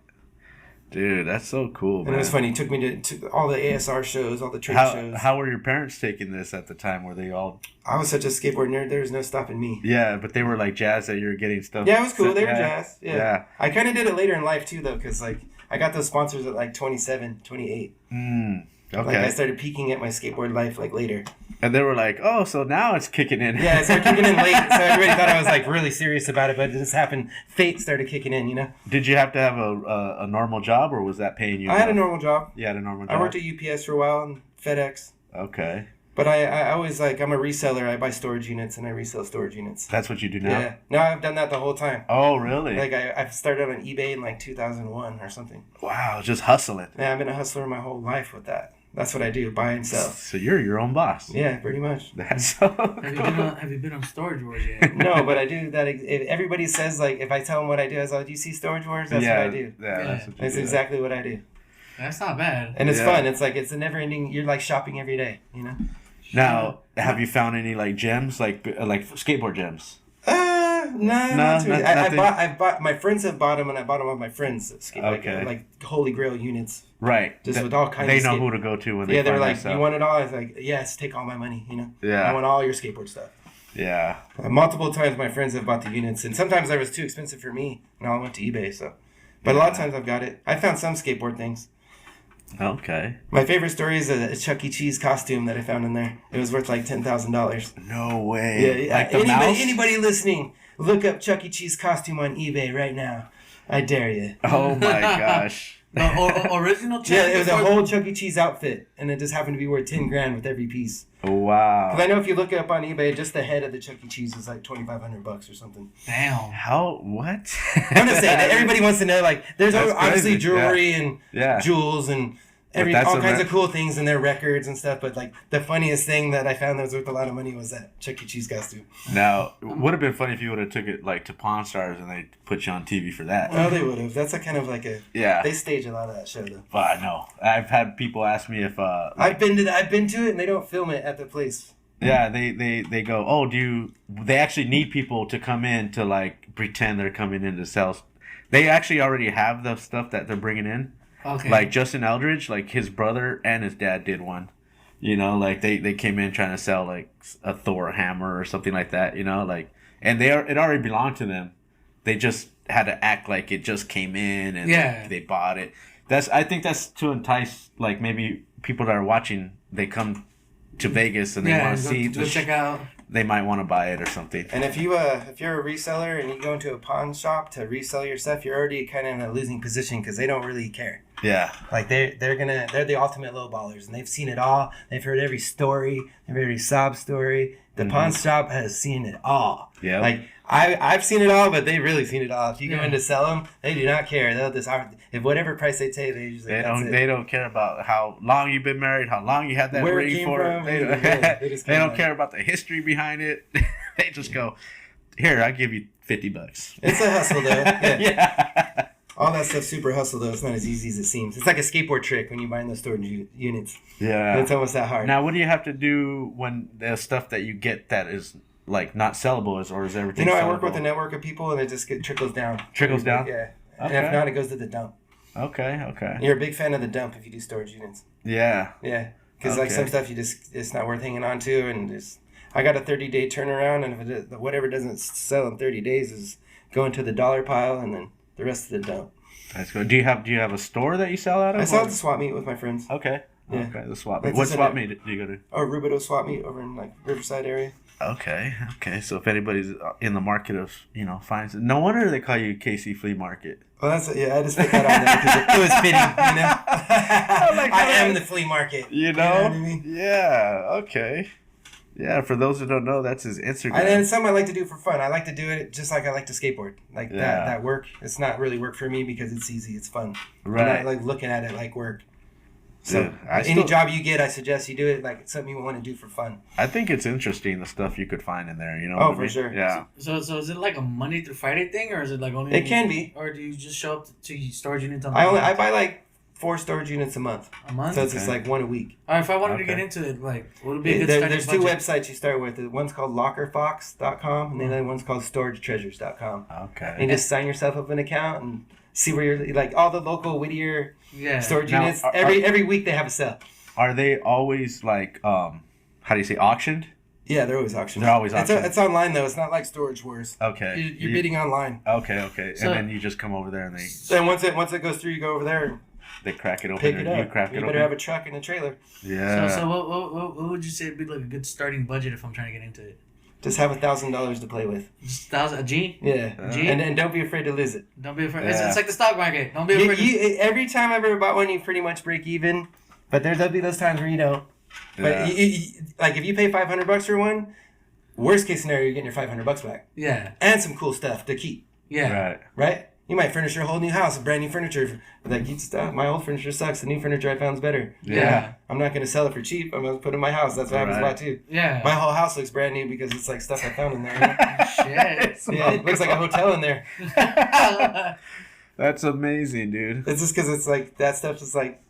A: Dude, that's so cool,
C: And
A: man.
C: it was funny. He took me to all the ASR shows, all the trade shows.
A: How were your parents taking this at the time? Were they all...
C: I was such a skateboard nerd, there was no stopping me.
A: Yeah, but they were like jazzed that you were getting stuff.
C: Yeah, it was cool. They were
A: Yeah.
C: jazzed. Yeah. I kind of did it later in life, too, though, because, like, I got those sponsors at, like, 27, 28.
A: Okay.
C: Like, I started peaking at my skateboard life, like, later.
A: And they were like, oh, so now it's kicking in.
C: Yeah, I started kicking in late, so everybody thought I was, like, really serious about it, but it just happened. Fate started kicking in, you know?
A: Did you have to have a normal job, or was that paying you?
C: I had a
A: enough?
C: normal job.
A: You had a normal job?
C: I worked at UPS for a while and FedEx.
A: Okay.
C: But I always, like, I'm a reseller. I buy storage units and I resell storage units.
A: That's what you do now?
C: Yeah. No, I've done that the whole time.
A: Oh, really?
C: Like, I started on eBay in, like, 2001 or something.
A: Wow, just hustling.
C: Yeah, I've been a hustler my whole life with that. That's what I do, buy and sell.
A: So you're your own boss.
C: Yeah, pretty much.
A: That's so
B: Have you been on Storage Wars yet?
C: No, but I do that. If everybody says, like, if I tell them what I do, I was like, do you see Storage Wars? That's what I do.
A: Yeah, that's what you
C: That's
A: do.
C: exactly what I do.
B: That's not bad.
C: And it's
A: Yeah.
C: fun. It's like, it's a never ending, you're like shopping every day, you know?
A: Now, have you found any like gems, like skateboard gems?
C: Not too.
A: nothing.
C: I've bought, my friends have bought them and I bought them on my friends' skate,
A: Okay.
C: like Holy Grail units.
A: Right.
C: Just with all kinds
A: They
C: of
A: know
C: skate-
A: who to go to when they
C: Yeah, they're
A: find
C: like,
A: that stuff.
C: you want it all? I was like, yes, take all my money, you know?
A: Yeah.
C: I want all your skateboard stuff.
A: Yeah.
C: Multiple times my friends have bought the units, and sometimes I was too expensive for me, and I went to eBay, so. But a lot of times I've got it. I found some skateboard things.
A: Okay.
C: My favorite story is a Chuck E. Cheese costume that I found in there. It was worth like $10,000.
A: No way.
C: Yeah,
A: Like the mouse?
C: anybody listening, look up Chuck E. Cheese costume on eBay right now. I dare you.
A: Oh my gosh.
B: The original
C: Yeah, it was a
B: before-
C: whole Chuck E. Cheese outfit, and it just happened to be worth $10,000 with every piece.
A: Wow.
C: Because I know if you look it up on eBay, just the head of the Chuck E. Cheese is like $2,500 or something.
B: Damn.
A: How? What?
C: I'm just saying that everybody wants to know. Like, there's
A: That's
C: obviously
A: crazy.
C: jewelry and
A: Yeah.
C: jewels and all kinds of cool things in their records and stuff. But like the funniest thing that I found that was worth a lot of money was that Chuck E. Cheese costume.
A: Now, it would have been funny if you would have took it like to Pawn Stars and they put you on TV for that.
C: Well, they would have. That's a kind of like a They stage a lot of that show though.
A: But I know I've had people ask me if
C: I've been to it and they don't film it at the place.
A: Yeah, they go, oh, they actually need people to come in to like pretend they're coming in to sell. They actually already have the stuff that they're bringing in. Okay. Like Justin Eldridge, like his brother and his dad did one. You know, like they came in trying to sell like a Thor hammer or something like that. You know, like and it already belonged to them. They just had to act like it just came in and they bought it. I think that's to entice like maybe people that are watching. They come to Vegas and they want to see.
B: Go check out.
A: They might want to buy it or something.
C: And if you're a reseller and you go into a pawn shop to resell your stuff, you're already kind of in a losing position because they don't really care.
A: Yeah.
C: Like they're the ultimate lowballers and they've seen it all. They've heard every story, they've heard every sob story. The pawn shop has seen it all.
A: Yeah.
C: Like I've seen it all, but they've really seen it all. If you go in to sell them, they do not care. They'll just if whatever price they take, they usually
A: they don't care about how long you've been married, how long you had that ring for. They don't care about the history behind it. They just go, here, I'll give you $50.
C: It's a hustle though. Yeah. All that stuff's super hustle though. It's not as easy as it seems. It's like a skateboard trick when you buy in the storage units.
A: Yeah.
C: It's almost that hard.
A: Now, what do you have to do when the stuff that you get that is like not sellable or is everything sellable?
C: I work with a network of people and it just trickles down.
A: Trickles down?
C: Yeah. Okay. And if not, it goes to the dump.
A: Okay.
C: You're a big fan of the dump if you do storage units.
A: Yeah.
C: Yeah. Because like some stuff it's not worth hanging on to and I got a 30-day turnaround and if whatever doesn't sell in 30 days is going to the dollar pile and then the rest of the dump.
A: That's good. Do you have a store that you sell out of?
C: I sell at the swap meet with my friends.
A: Okay.
C: Yeah.
A: Okay, the swap meet. What swap meet do you go to?
C: Oh, Rubidoux swap meet over in like Riverside area.
A: Okay. So if anybody's in the market of, finds it. No wonder they call you KC Flea Market.
C: Well, I just put that on there because it was fitting, I am the flea market.
A: You know what I mean? Yeah, okay. Yeah, for those who don't know, that's his Instagram.
C: And it's something I like to do for fun. I like to do it just like I like to skateboard. Like that work. It's not really work for me because it's easy. It's fun.
A: Right.
C: And I like looking at it like work. So any job you get, I suggest you do it like it's something you want to do for fun.
A: I think it's interesting the stuff you could find in there.
C: Oh, for sure.
A: Yeah.
B: So is it like a Monday through Friday thing, or is it like only?
C: It can be.
B: Or do you just show up to storage units on?
C: I buy like 4 storage units a month.
B: A month.
C: So it's just like 1 a week.
B: All right, if I wanted to get into it, like, would it be a good
C: There's two websites you start with. One's called lockerfox.com and the other one's called storagetreasures.com.
A: Okay.
C: And you just sign yourself up an account and see where you're like all the local Whittier storage units. Every week they have a sale.
A: Are they always like how do you say auctioned?
C: Yeah, they're always auctioned.
A: They're always auctioned.
C: It's online though. It's not like Storage Wars.
A: Okay.
C: You're bidding online.
A: Okay. So, and then you just come over there and they.
C: Then once it goes through, you go over there. And
A: they crack it open.
C: Pick it up.
A: You crack it open.
C: You better have a truck and a trailer.
A: Yeah.
B: So what would you say would be like a good starting budget if I'm trying to get into it?
C: Just have $1,000 to play with.
B: Just a G?
C: Yeah.
B: G?
C: And don't be afraid to lose it.
B: Don't be afraid. It's like the stock market. Don't be afraid.
C: Every time I've ever bought one, you pretty much break even. But there'll be those times where you don't. But like if you pay $500 for one, worst case scenario, you're getting your $500 back.
B: Yeah.
C: And some cool stuff to keep.
B: Yeah.
C: Right? You might furnish your whole new house with brand new furniture. Like, my old furniture sucks. The new furniture I found is better.
B: Yeah.
C: I'm not going to sell it for cheap. I'm going to put it in my house. That's what happens a lot, too.
B: Yeah.
C: My whole house looks brand new because it's like stuff I found in there. You know?
B: Shit.
C: Yeah, it looks like a hotel in there.
A: That's amazing, dude.
C: It's just because it's like, that stuff's just like,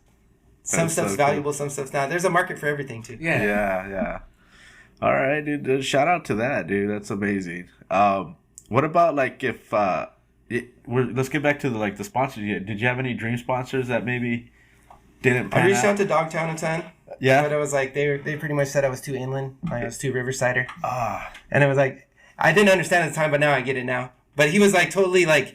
C: some stuff's valuable, some stuff's not. There's a market for everything, too.
A: Yeah. All right, dude. Shout out to that, dude. That's amazing. What about, like, if... let's get back to the sponsors. Did you have any dream sponsors that maybe didn't pan
C: I reached out to Dogtown a ton.
A: Yeah.
C: But it was like, they pretty much said I was too inland. I was too Riversider. And it was like, I didn't understand at the time, but now I get it now. But he was like totally like,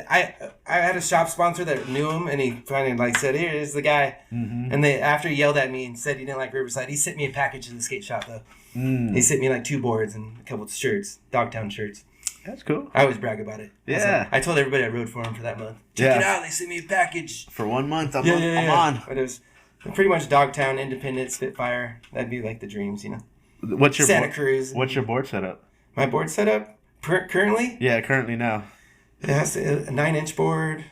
C: I had a shop sponsor that knew him and he finally like said, here's the guy. Mm-hmm. And after he yelled at me and said he didn't like Riverside, he sent me a package to the skate shop though. He sent me like 2 boards and a couple of shirts, Dogtown shirts.
A: That's cool.
C: I always brag about it.
A: Yeah.
C: I told everybody I rode for him for that month. Check it out. They sent me a package.
A: For 1 month, I'm on.
C: But it was pretty much Dogtown, Independent, Spitfire. That'd be like the dreams, you know.
A: What's your
C: Santa Cruz.
A: What's your board setup?
C: My board setup? Currently?
A: Yeah, currently now.
C: It has a 9-inch board,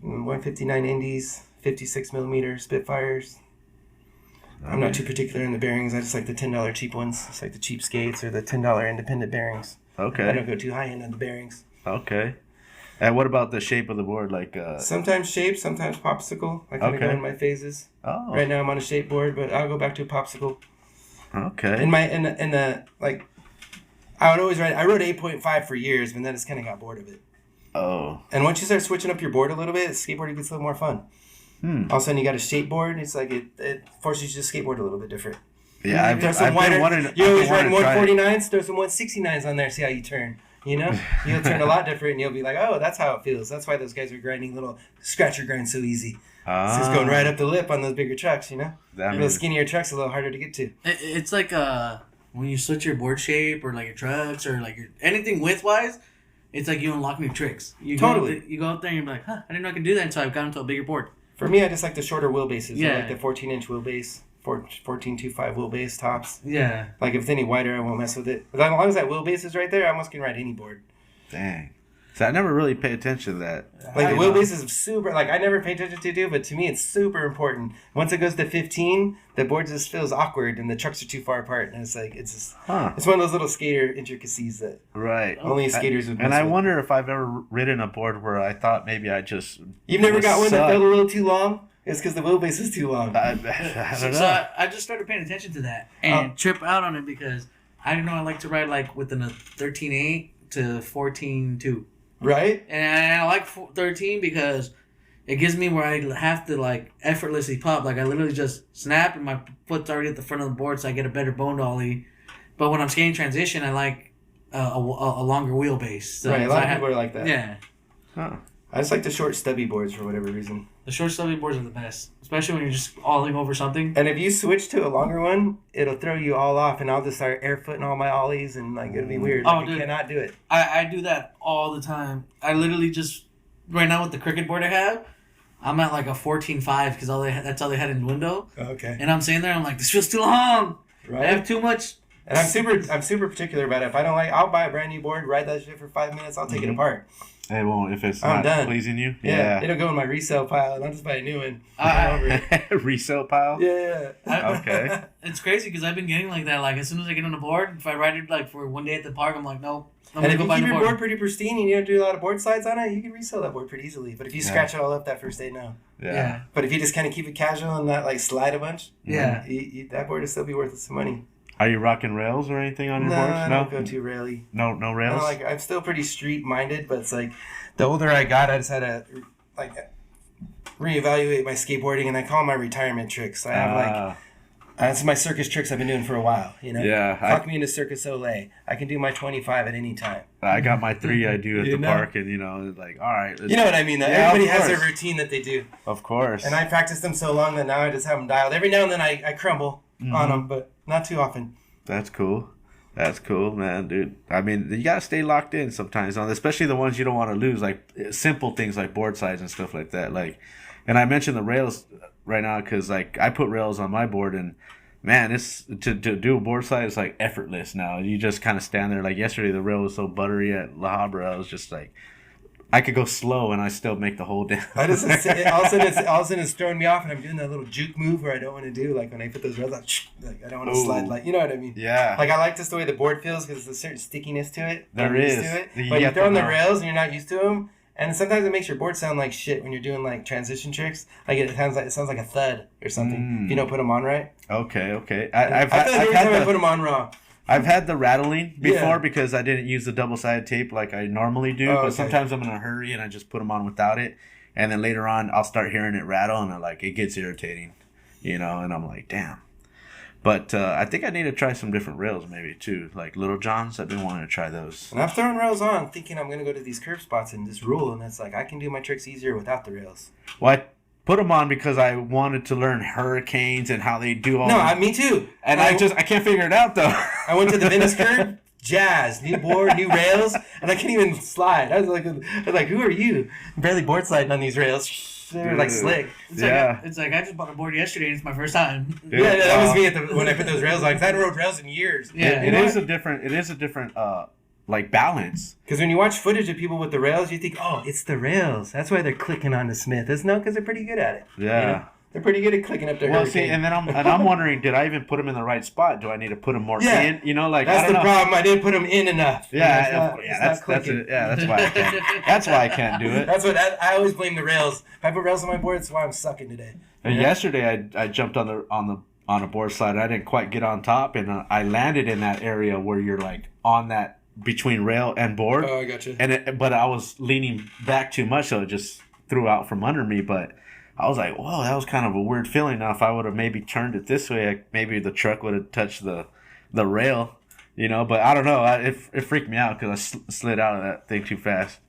C: 159 Indies, 56 millimeter Spitfires. I'm not too particular in the bearings. I just like the $10 cheap ones. It's like the cheap skates or the $10 independent bearings.
A: Okay.
C: I don't go too high end on the bearings.
A: Okay. And what about the shape of the board? Like
C: sometimes shape, sometimes popsicle. I kind of go in my phases.
A: Oh.
C: Right now I'm on a shape board, but I'll go back to a popsicle.
A: Okay.
C: In the like, I would always ride. I rode 8.5 for years, but then I just kind of got bored of it.
A: Oh.
C: And once you start switching up your board a little bit, skateboarding gets a little more fun. All of a sudden you got a shape board. It's like it forces you to skateboard a little bit different.
A: Yeah, I've been wanting.
C: You always ride 149s. Throw some 169s on there. See how you turn. You know, you'll turn a lot different, and you'll be like, "Oh, that's how it feels." That's why those guys are grinding little scratcher grinds so easy. It's just going right up the lip on those bigger trucks. You know, those skinnier trucks are a little harder to get to.
B: It's like when you switch your board shape or like your trucks or like your anything width wise, it's like you unlock new tricks. You go up there and you're like, "Huh, I didn't know I could do that until I've gotten to a bigger board."
C: For me, I just like the shorter wheelbases.
B: Yeah,
C: I like the 14-inch wheelbase. 14.25 wheelbase tops.
B: Yeah.
C: Like if it's any wider, I won't mess with it. But as long as that wheelbase is right there, I almost can ride any board.
A: Dang. So I never really pay attention to that.
C: Like the wheelbase is super. Like I never pay attention to do, but to me it's super important. Once it goes to 15, the board just feels awkward and the trucks are too far apart, and it's like it's just it's one of those little skater intricacies that only skaters would.
A: And I wonder if I've ever ridden a board where I thought maybe I just
C: you've never got one that felt a little too long. It's because the wheelbase is too long.
A: I don't know.
B: So I just started paying attention to that and trip out on it because I didn't know I like to ride like within a 13.8 to 14.2.
C: Right?
B: And I like 13 because it gives me where I have to like effortlessly pop. Like I literally just snap and my foot's already at the front of the board so I get a better bone dolly. But when I'm skating transition, I like a longer wheelbase. So,
C: right, a lot of people are like that.
B: Yeah.
C: Huh. I just like the short stubby boards for whatever reason.
B: The short stubby boards are the best, especially when you're just alling over something.
C: And if you switch to a longer one, it'll throw you all off, and I'll just start airfooting all my ollies, and like it'll be weird. Like, you cannot do it.
B: I do that all the time. I literally just right now with the cricket board I have, I'm at like a 14.5 because that's all they had in the window.
C: Okay.
B: And I'm sitting there, I'm like, this feels too long. Right. I have too much.
C: And I'm super particular about it. If I don't like, I'll buy a brand new board, ride that shit for 5 minutes, I'll take it apart.
A: It won't if it's
C: not
A: pleasing you.
C: Yeah, it'll go in my resale pile, and I'll just buy a new one.
A: Resale pile?
C: Yeah.
A: Okay.
B: It's crazy because I've been getting like that. Like as soon as I get on the board, if I ride it like for one day at the park, I'm like, no.
C: And if you keep your board pretty pristine and you don't do a lot of board slides on it, you can resell that board pretty easily. But if you scratch it all up that first day, no.
A: Yeah.
C: But if you just kind of keep it casual and not like slide a bunch, that board will still be worth some money.
A: Are you rocking rails or anything on your boards?
C: I don't go too raily.
A: No rails?
C: I'm still pretty street minded, but it's like the older I got, I just had to reevaluate my skateboarding, and I call them my retirement tricks. I have it's my circus tricks I've been doing for a while. You know, Fuck me into Circus Olay. I can do my 25 at any time.
A: I got my 3 I do at the park, and like, all right.
C: You know what I mean? Though. Everybody has their routine that they do.
A: Of course.
C: And I practiced them so long that now I just have them dialed. Every now and then I crumble on them, but not too often.
A: That's cool. That's cool, man, dude. I mean, you gotta stay locked in sometimes, especially the ones you don't want to lose, like simple things like board size and stuff like that. Like, and I mentioned the rails right now because like I put rails on my board, and man, it's to do a board size is like effortless now. You just kind of stand there. Like yesterday, the rail was so buttery at La Habra. I was just like, I could go slow and I still make the whole damn.
C: All of a sudden it's throwing me off, and I'm doing that little juke move where I don't want to do, like when I put those rails out, like I don't want to slide, like, you know what I mean?
A: Yeah.
C: Like I like just the way the board feels because there's a certain stickiness to it.
A: There is.
C: But you throw on the rails and you're not used to them, and sometimes it makes your board sound like shit when you're doing like transition tricks. Like it sounds like a thud or something if you don't put them on right.
A: Okay.
C: I feel like every time I put them on wrong.
A: I've had the rattling before because I didn't use the double-sided tape like I normally do. But sometimes I'm in a hurry and I just put them on without it. And then later on, I'll start hearing it rattle and it gets irritating, and I'm like, damn. But I think I need to try some different rails maybe too. Like Little John's, I've been wanting to try those.
C: And I've thrown rails on thinking I'm going to go to these curb spots and just rule. And it's like, I can do my tricks easier without the rails.
A: Well, I put them on because I wanted to learn hurricanes and how they do all that.
C: No, me too.
A: And I can't figure it out though.
C: I went to the Venice curb, jazz, new board, new rails, and I can't even slide. I was like, who are you? I'm barely board sliding on these rails. They're like slick.
B: It's like I just bought a board yesterday and it's my first time.
C: Dude, that was me when I put those rails on. 'Cause I hadn't rode rails in years.
A: Yeah, it is a different like balance.
C: Because when you watch footage of people with the rails, you think, oh, it's the rails. That's why they're clicking on the Smith. It's no, because they're pretty good at it.
A: Yeah.
C: You know? They're pretty good at clicking up their
A: Well,
C: hurricane.
A: see, and then I'm wondering, did I even put them in the right spot? Do I need to put them more in? You know, like
C: that's
A: I don't
C: the
A: know.
C: problem. I didn't put them in enough.
A: Yeah,
C: That's
A: that's why I can't. That's why I can't do it.
C: That's what I always blame the rails. If I put rails on my board, that's why I'm sucking today.
A: And yesterday, I jumped on a board slide. I didn't quite get on top, and I landed in that area where you're like on that between rail and board.
C: Oh, I gotcha.
A: But I was leaning back too much, so it just threw out from under me. But I was like, whoa, that was kind of a weird feeling. Now, if I would have maybe turned it this way, maybe the truck would have touched the rail, you know. But I don't know. It freaked me out because I slid out of that thing too fast.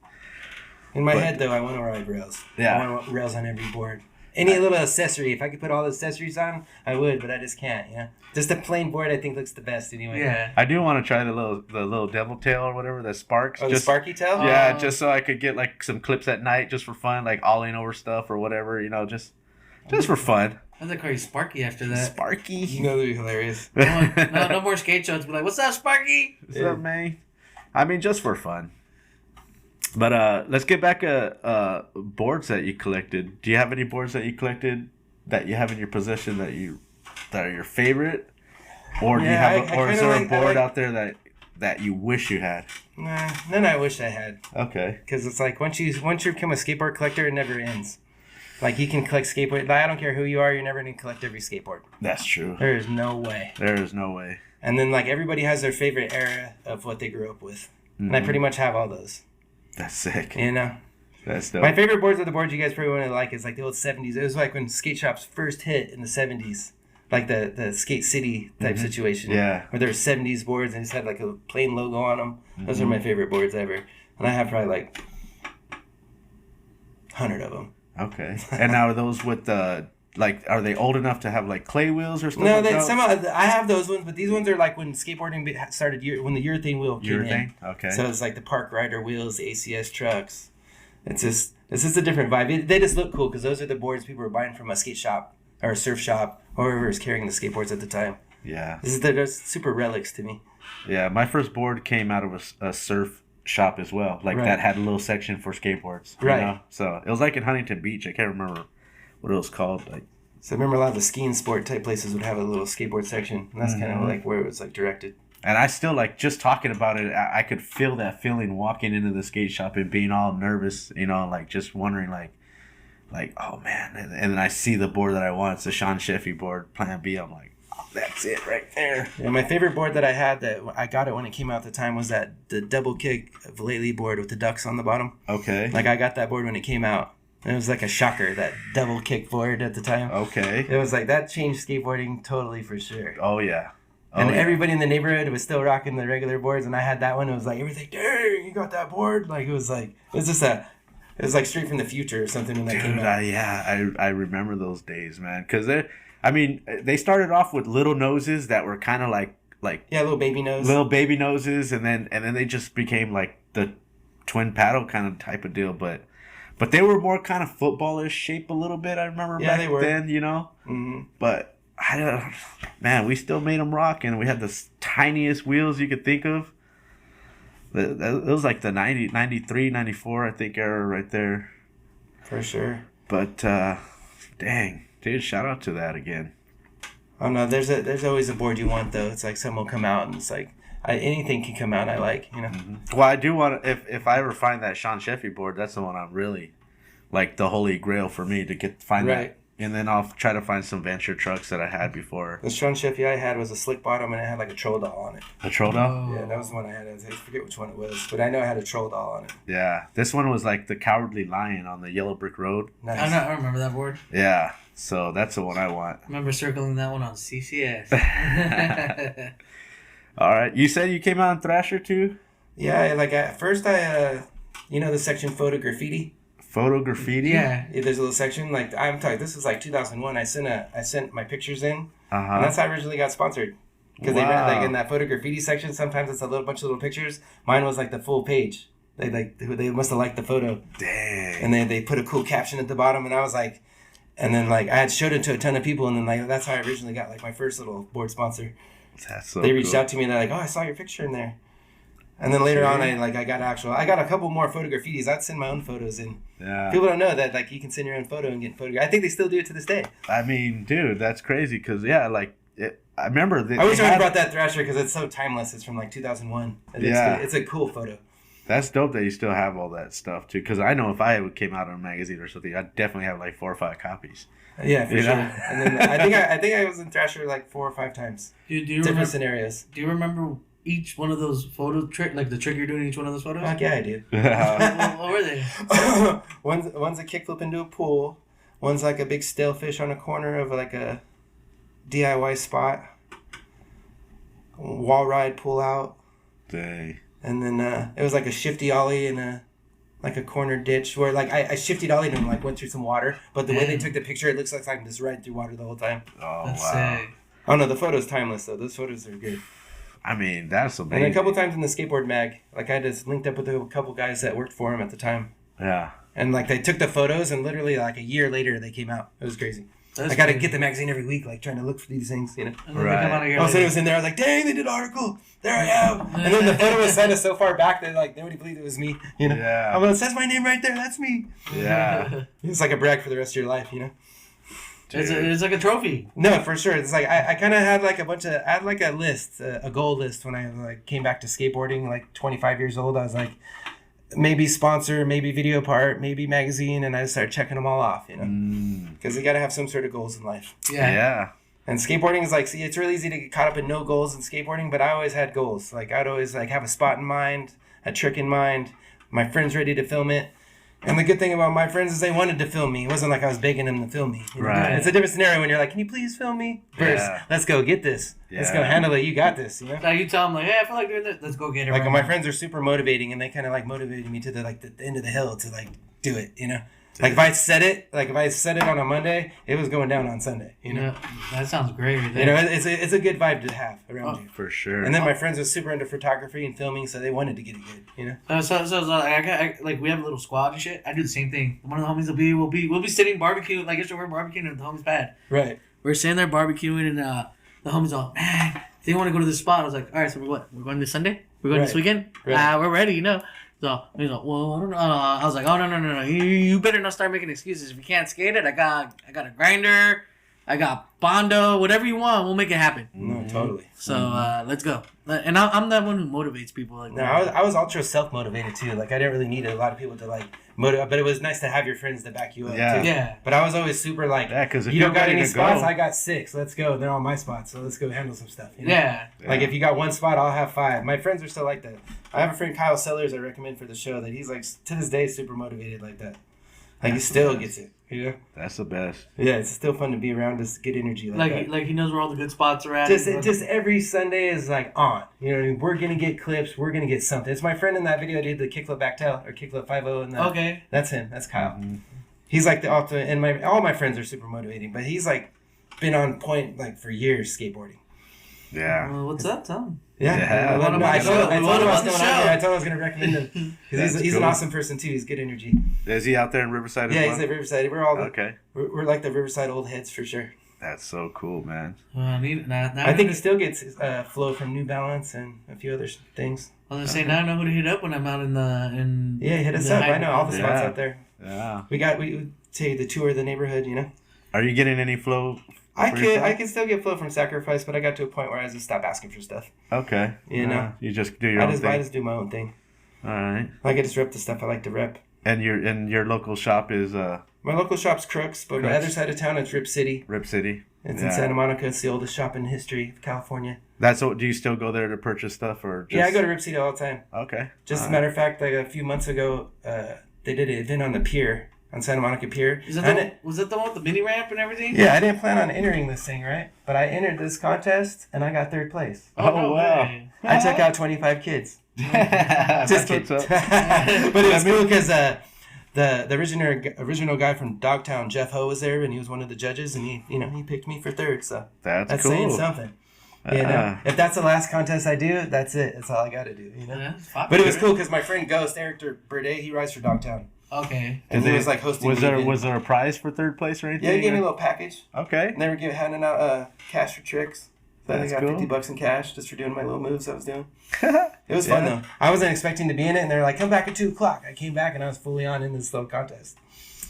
C: In my head, though, I want to ride rails.
A: Yeah.
C: I want rails on every board. Any little accessory. If I could put all the accessories on, I would, but I just can't, you know. Just a plain board, I think, looks the best anyway.
B: Yeah.
A: I do want to try the little devil tail or whatever that sparks.
C: Oh, the sparky tail?
A: Yeah, just so I could get like some clips at night, just for fun, like olling over stuff or whatever, you know, just for fun.
B: I was like, call you Sparky after that.
A: Sparky.
C: You know, that'd be hilarious.
B: No more skate shows. Be like, what's up, Sparky?
A: What's up, man? I mean, just for fun. But let's get back boards that you collected. Do you have any boards that you collected that you have in your possession that are your favorite, or do you have, or is there a board out there that you wish you had?
C: Nah, none I wish I had.
A: Okay.
C: Because it's like once you become a skateboard collector, it never ends. Like you can collect skateboard. Like, I don't care who you are, you're never gonna collect every skateboard.
A: That's true.
C: There is no way.
A: There is no way.
C: And then like everybody has their favorite era of what they grew up with, and I pretty much have all those.
A: That's sick.
C: You know.
A: That's dope.
C: My favorite boards are the boards you guys probably want to like is like the old 70s. It was like when skate shops first hit in the 70s. Like the Skate City type situation.
A: Yeah.
C: Where there were 70s boards and just had like a plain logo on them. Those are my favorite boards ever. And I have probably like 100 of them.
A: Okay. And now are those with the, like, are they old enough to have like clay wheels or stuff?
C: No,
A: like
C: I have those ones, but these ones are like when skateboarding started, when the urethane wheel came in.
A: Okay.
C: So it's like the Park Rider wheels, the ACS trucks. It's just a different vibe. They just look cool because those are the boards people were buying from a skate shop or a surf shop, or whoever was carrying the skateboards at the time.
A: Yeah.
C: They're super relics to me.
A: Yeah, my first board came out of a surf shop as well. Like that had a little section for skateboards. You know? So it was like in Huntington Beach. I can't remember what it was called. Like.
C: So I remember a lot of the skiing sport type places would have a little skateboard section, and that's kind of like where it was like directed.
A: And I still like just talking about it. I could feel that feeling walking into the skate shop and being all nervous, you know, like just wondering like oh man. And then I see the board that I want. It's the Sean Sheffy board, Plan B. I'm like, oh, that's it right there.
C: Yeah, my favorite board that I had that I got it when it came out at the time was the double kick Valetli board with the ducks on the bottom.
A: Okay.
C: Like I got that board when it came out. And it was like a shocker, that double kick board at the time.
A: Okay.
C: It was like that changed skateboarding totally for sure.
A: Oh yeah.
C: And everybody in the neighborhood was still rocking the regular boards, and I had that one. It was like everything, dang, you got that board? Like it was like straight from the future or something when that came out.
A: I remember those days, man. Because they started off with little noses that were kind of like
C: little baby
A: noses, and then they just became like the twin paddle kind of type of deal, but they were more kind of footballish shape a little bit. I remember back then, you know. Mm-hmm. But man, we still made them rock, and we had the tiniest wheels you could think of. It was like the 90, 93, 94, I think, era right there.
C: For sure.
A: But dang, dude, shout out to that again.
C: Oh no, there's always a board you want though. It's like something will come out, and it's like anything can come out. I like, you know.
A: Mm-hmm. Well, I do want to. If I ever find that Sean Sheffy board, that's the one I'm really like the holy grail for me to find that. And then I'll try to find some venture trucks that I had before.
C: The Sean Sheffy I had was a slick bottom, and it had like a troll doll on it.
A: A troll doll?
C: Yeah, that was the one I had. I forget which one it was, but I know I had a troll doll on it.
A: Yeah, this one was like the Cowardly Lion on the Yellow Brick Road.
B: Nice. I remember that board.
A: Yeah, so that's the one I want.
B: I remember circling that one on CCS.
A: All right, you said you came out on Thrasher too?
C: Yeah, like at first the section photo graffiti.
A: Photo graffiti?
C: Yeah, there's a little section. Like I'm talking, this was like 2001. I sent my pictures in, and that's how I originally got sponsored. Because they ran like in that photo graffiti section. Sometimes it's a bunch of little pictures. Mine was like the full page. They must have liked the photo.
A: Dang.
C: And then they put a cool caption at the bottom, and I was like, and then like I had showed it to a ton of people, and then like that's how I originally got like my first little board sponsor.
A: That's so.
C: They reached out to me and they're like, "Oh, I saw your picture in there." And then later on, I got a couple more photo graffitis. I'd send my own photos in.
A: Yeah.
C: People don't know that like you can send your own photo and get photographed. I think they still do it to this day.
A: I mean, dude, that's crazy because I remember.
C: I wish I brought that Thrasher because it's so timeless. It's from like 2001. It's a cool photo.
A: That's dope that you still have all that stuff too. Because I know if I came out in a magazine or something, I'd definitely have like 4 or 5 copies.
C: Yeah, for sure. And then I think I was in Thrasher like 4 or 5 times.
B: Do you
C: different
B: remember,
C: scenarios.
B: Do you remember each one of those photo trick, like the trick you're doing in each one of those photos?
C: Fuck yeah, I do.
B: What were they?
C: One's a kickflip into a pool. One's like a big stale fish on a corner of like a DIY spot. Wall ride, pull out.
A: Dang.
C: And then it was like a shifty ollie in a corner ditch where like I shifty ollied and like went through some water. But the way they took the picture, it looks like I can just ride through water the whole time.
A: Oh,
B: That's
A: wow.
B: sick.
C: Oh no, the photo's timeless though. Those photos are good.
A: I mean, that's amazing.
C: And a couple times in the skateboard mag, like I just linked up with a couple guys that worked for him at the time.
A: Yeah.
C: And like they took the photos and literally like a year later they came out. It was crazy. I got to get the magazine every week, like trying to look for these things, you know.
A: Right.
C: All of a sudden it was in there. I was like, dang, they did an article. There I am. And then the photo was sent us so far back that like nobody believed it was me, you know.
A: Yeah.
C: I'm like, it says my name right there. That's me.
A: Yeah.
C: It's like a brag for the rest of your life, you know.
B: It's like a trophy.
C: No, for sure. It's like I kind of had like I had like a list, a goal list when I like came back to skateboarding, like 25 years old. I was like, maybe sponsor, maybe video part, maybe magazine, and I just started checking them all off, you know, because you got to have some sort of goals in life.
A: Yeah.
C: And skateboarding is like, see, it's really easy to get caught up in no goals in skateboarding, but I always had goals. Like I'd always like have a spot in mind, a trick in mind, my friends ready to film it. And the good thing about my friends is they wanted to film me. It wasn't like I was begging them to film me. You know?
A: Right.
C: It's a different scenario when you're like, can you please film me? Versus, let's go get this. Let's go handle it. You got this. You know?
B: Now you tell them like, hey, I feel like doing this. Let's go get it.
C: Like
B: right
C: my
B: now.
C: friends are super motivating, and they kind of like motivated me to the end of the hill to like do it. You know, like if I said it on a Monday, it was going down on Sunday. You know,
B: that sounds great.
C: You know, it's a good vibe to have around you.
A: For sure.
C: And then my friends were super into photography and filming, so they wanted to get it good. You know.
B: So like we have a little squad and shit. I do the same thing. One of the homies we'll be sitting barbecuing. Like yesterday we're barbecuing at the homie's pad.
C: Right.
B: We're sitting there barbecuing and the homies all, man, they want to go to this spot. I was like, all right, so we're going this Sunday? We're going this weekend?
C: Right.
B: We're ready, you know. So he's like, well, I don't know. I was like, oh no. You better not start making excuses. If you can't skate it, I got a grinder, I got Bondo, whatever you want, we'll make it happen.
C: No, totally.
B: So let's go. And I'm that one who motivates people. Like
C: no, I was ultra self motivated too. Like I didn't really need a lot of people to like motivate, but it was nice to have your friends to back you up.
A: Yeah.
C: Too.
B: Yeah.
C: But I was always super like,
A: because if
C: you don't got
A: ready
C: any
A: to
C: spots,
A: go,
C: I got 6. Let's go. They're all my spots, so let's go handle some stuff. You know?
B: Yeah.
C: Like if you got 1 spot, I'll have 5. My friends are still like that. I have a friend Kyle Sellers I recommend for the show that he's like to this day super motivated like that. Like he still gets it. You know?
A: That's the best.
C: Yeah, it's still fun to be around, just get energy like that.
B: Like he knows where all the good spots are at.
C: Just every Sunday is like on. You know what I mean? We're gonna get clips. We're gonna get something. It's my friend in that video did the kickflip back tail or kickflip 5-0 and
B: Okay.
C: That's him. That's Kyle. He's like the ultimate. And all my friends are super motivating, but he's like been on point like for years skateboarding.
A: Yeah.
B: Well, what's up, Tell him.
C: Yeah.
A: Yeah.
C: I told him I was
B: the
C: going
B: show.
C: I told him I was gonna recommend him because he's an
A: cool.
C: awesome person too. He's good energy.
A: Is he out there in Riverside as
C: Yeah,
A: well?
C: he's at Riverside. We're all
A: Okay.
C: We're like the Riverside old heads for sure.
A: That's so cool, man.
C: I think he still gets flow from New Balance and a few other things.
B: I was gonna say now I know who to hit up when I'm out in
C: Yeah, hit us
B: the
C: up.
B: high-
C: I know all the spots out there.
A: Yeah.
C: We take the tour of the neighborhood. You know.
A: Are you getting any flow?
C: I
A: for yourself?
C: can still get flow from Sacrifice, but I got to a point where I just stopped asking for stuff.
A: Okay.
C: You know.
A: You just do your own
C: I
A: thing.
C: just do my own thing.
A: All right.
C: Like I just rep the stuff I like to rep.
A: And your local shop is
C: My local shop's Crooks, but on the
A: Crooks.
C: other side of town it's Rip City.
A: Rip City.
C: It's in Santa Monica. It's the oldest shop in history of California.
A: That's what. Do you still go there to purchase stuff or? Just...
C: Yeah, I go to Rip City all the time.
A: Okay.
C: Just as a matter of fact, like a few months ago, they did an event on the pier, on Santa Monica Pier.
B: was that the one with the mini ramp and everything?
C: Yeah, I didn't plan on entering this thing, right? But I entered this contest and I got 3rd place.
A: Oh,
B: no
A: wow.
B: way.
C: I took out 25 kids.
A: That's
C: Just kidding.
A: what's
C: But
A: up.
C: it was cool because the original guy from Dogtown, Jeff Ho, was there and he was one of the judges and he picked me for 3rd. So
A: That's
C: saying
A: cool.
C: something. You know, if that's the last contest I do, that's it. That's all I got to do. You know.
B: Yeah, it's fine.
C: But it was cool because my friend Ghost, Eric Burdett, he rides for Dogtown.
B: Okay.
C: And he was like hosting.
A: Was
C: the
A: there
C: event.
A: was there a prize for 3rd place or anything?
C: Yeah, he gave me a little package.
A: Okay.
C: And they were handing out cash for tricks. I
A: That's
C: got
A: cool.
C: $50 in cash just for doing my little moves I was doing. It was fun though. I wasn't expecting to be in it, and they're like, "Come back at 2:00." I came back and I was fully on in this little contest.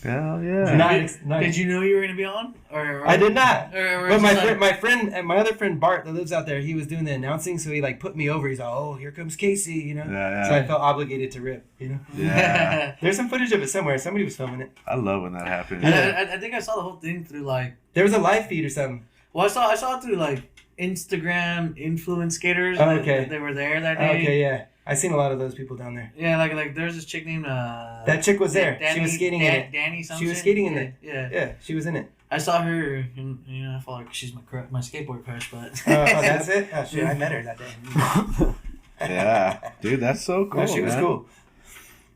A: Hell yeah.
B: Did you know you were going to be on? Or
C: I did not.
B: or
C: But my other friend Bart that lives out there, he was doing the announcing, so he like put me over. He's like, "Oh, here comes Casey," you know.
A: Yeah.
C: So I felt obligated to rip, you know.
A: Yeah.
C: There's some footage of it somewhere. Somebody was filming it.
A: I love when that happens.
B: And I think I saw the whole thing through like.
C: There was a live feed or something.
B: Well, I saw it through like Instagram influence skaters.
C: Oh, okay.
B: They were there that day.
C: Okay, yeah. I seen a lot of those people down there.
B: Yeah, like there's this chick named.
C: That chick was there. She was skating in it.
B: Danny something.
C: She was skating in it.
B: Yeah.
C: Yeah, she was in it.
B: I saw her, and I follow her 'cause she's my skateboard crush, but.
C: Oh, that's it? Oh, shit, I met her that day.
A: Yeah. Dude, that's so cool.
C: No, she was
A: man.
C: cool.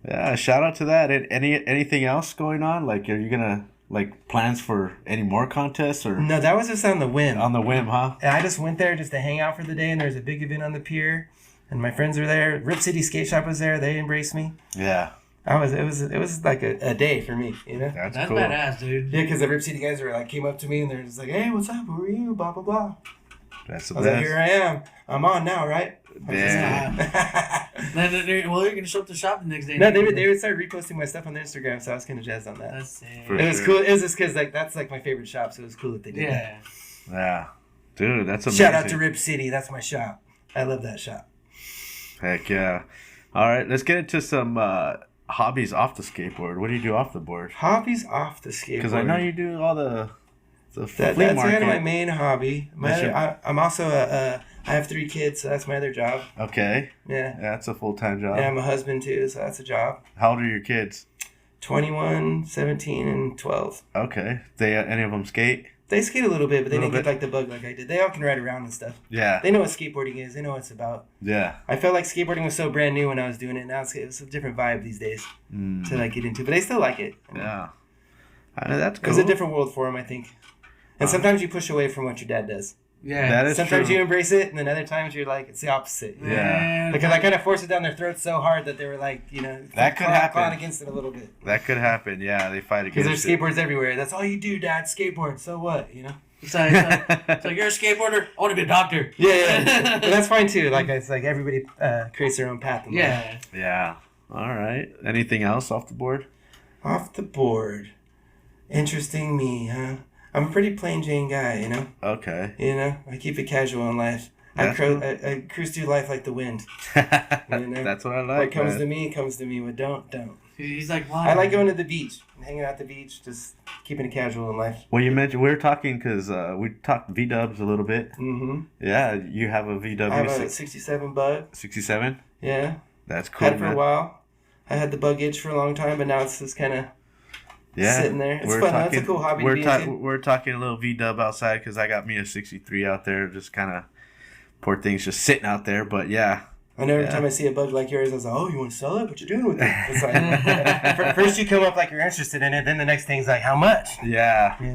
A: Yeah, shout out to that. Anything else going on? Like, are you gonna like plans for any more contests or
C: No, that was just on the whim.
A: on the whim, huh?
C: And I just went there just to hang out for the day, and there's a big event on the pier, and my friends were there. Rip City Skate Shop was there. They embraced me.
A: Yeah.
C: It was like a day for me, you know?
A: That's
B: That's
A: cool.
B: badass, dude.
C: Yeah, because the Rip City guys were like, came up to me, and they're just like, "Hey, what's up? Who are you? Blah, blah, blah."
A: That's the
C: I was like,
A: best.
C: "Here I am. I'm on now, right?"
A: Damn.
B: Well, you're gonna show up to the shop the next day.
C: No, they would start reposting my stuff on their Instagram, so I was kind of jazzed on that.
B: That's sick.
A: For
C: It was
A: sure.
C: cool. It was just because like that's like my favorite shop, so it was cool that they did
B: Yeah.
A: Yeah. Dude, that's
C: that.
A: amazing.
C: Shout out to Rip City. That's my shop. I love that shop.
A: Heck yeah. All right, let's get into some hobbies off the skateboard. What do you do off the board?
C: Hobbies off the skateboard.
A: Because I know you do all the flea
C: That's
A: market.
C: kind of my main hobby.
A: That's your-
C: I'm also I have 3 kids, so that's my other job.
A: Okay.
C: Yeah.
A: Yeah, that's a full-time job.
C: And I'm a husband too, so that's a job.
A: How old are your kids?
C: 21, 17, and 12.
A: Okay. They any of them skate?
C: They skate a little bit, but they
A: Little
C: didn't
A: bit.
C: get like the bug like I did. They all can ride around and stuff.
A: Yeah.
C: They know what skateboarding is. They know what it's about.
A: Yeah.
C: I felt like skateboarding was so brand new when I was doing it. Now it's a different vibe these days to like get into, but they still like it.
A: Yeah. I know that's
C: It
A: cool.
C: was a different world for them, I think. And sometimes you push away from what your dad does.
B: Yeah.
A: That is
C: Sometimes
A: true.
C: you embrace it, and then other times you're like, it's the opposite.
A: Yeah.
C: Because I kind of forced it down their throats so hard that they were like,
A: That could happen.
C: clawing against it a little bit.
A: That could happen. Yeah, they fight
C: Because
A: against
C: there's skateboards everywhere. That's all you do, Dad. Skateboard. So what?
B: It's like you're a skateboarder. I want to be a doctor.
C: Yeah. But that's fine too. Like it's like everybody creates their own path. In life.
B: Yeah.
A: Yeah. All right. Anything else off the board?
C: Off the board. Interesting me, huh? I'm a pretty plain Jane guy,
A: Okay.
C: I keep it casual in life. I cruise through life like the wind.
A: That's what I like.
C: What comes
A: man.
C: to me comes to me. What don't.
B: He's like, why?
C: I like going to the beach and hanging out at the beach, just keeping it casual in life.
A: Well, you mentioned we were talking because we talked V-dubs a little bit.
C: Mm-hmm.
A: Yeah, you have a VW
C: I have a 67 bug.
A: 67.
C: Yeah.
A: That's cool,
C: Had it for
A: man.
C: a while. I had the bug itch for a long time, but now it's just kind of sitting there. It's fun. That's a cool hobby to be into.
A: We're talking a little V-dub outside because I got me a 63 out there. Just kind of poor thing's just sitting out there. But yeah.
C: I know every time I see a bug like yours, I was like, "Oh, you want to sell it? What you doing with it?" It's like, first you come up like you're interested in it, then the next thing's like, "How much?"
A: Yeah.
C: Yeah.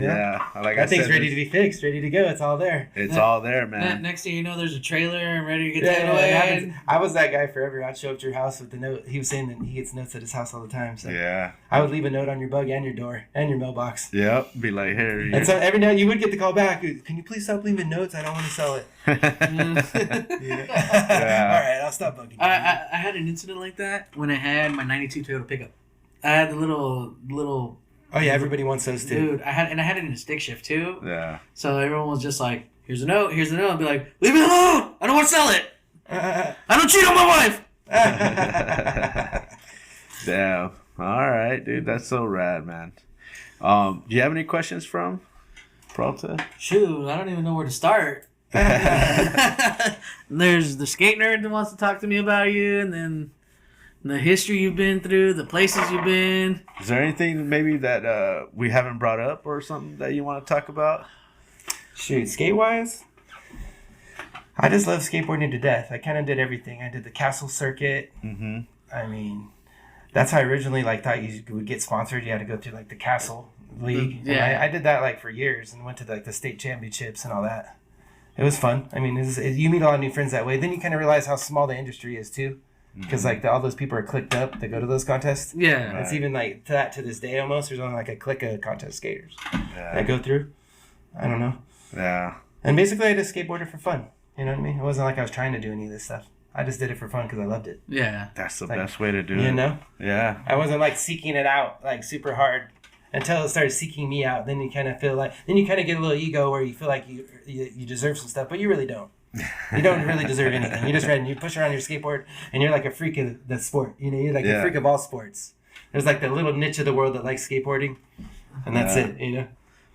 A: Yeah. Like
C: That thing's ready to be fixed, ready to go. It's all there.
A: It's all there, man.
B: Next thing you know, there's a trailer and ready to get taken away.
C: it happens. I was that guy forever. I'd show up to your house with the note. He was saying that he gets notes at his house all the time. So
A: Yeah.
C: I would leave a note on your bug and your door and your mailbox.
A: Yep. Be like, here.
C: And so every night you would get the call back. Can you please stop leaving notes? I don't want to sell it. All right, I'll stop bugging you.
B: I had an incident like that when I had my '92 Toyota pickup. I had the little.
C: Oh yeah, everybody wants those too.
B: Dude, I had it in a stick shift too.
A: Yeah.
B: So everyone was just like, "Here's a note. Here's a note." I'd be like, "Leave me alone! I don't want to sell it. I don't cheat on my wife."
A: Damn. All right, dude. That's so rad, man. Do you have any questions from Pralta?
B: Shoot, I don't even know where to start. There's the skate nerd that wants to talk to me about you, and then the history you've been through, the places you've been.
A: Is there anything maybe that we haven't brought up or something that you want to talk about?
C: Shoot, skate-wise, I just love skateboarding to death. I kind of did everything. I did the castle circuit.
A: Mm-hmm.
C: I mean, that's how I originally thought you would get sponsored. You had to go through like the castle league.
B: Yeah.
C: And I did that for years and went to the state championships and all that. It was fun. I mean, you meet a lot of new friends that way. Then you kind of realize how small the industry is too, because all those people are clicked up that go to those contests.
B: Yeah.
C: It's even to this day almost. There's only a clique of contest skaters that go through. I don't know.
A: Yeah.
C: And basically, I just skateboarded for fun. You know what I mean? It wasn't like I was trying to do any of this stuff. I just did it for fun because I loved it.
B: Yeah.
A: That's the
C: Like,
A: best way to do it.
C: You know?
A: Yeah.
C: I wasn't like seeking it out like super hard until it started seeking me out. Then you kind of feel like, then you kind of get a little ego where you feel like you deserve some stuff, but you really don't. You don't really deserve anything. You just read and you push around your skateboard and you're like a freak of the sport. You know, you're like a freak of all sports. There's like the little niche of the world that likes skateboarding, and that's it. You know.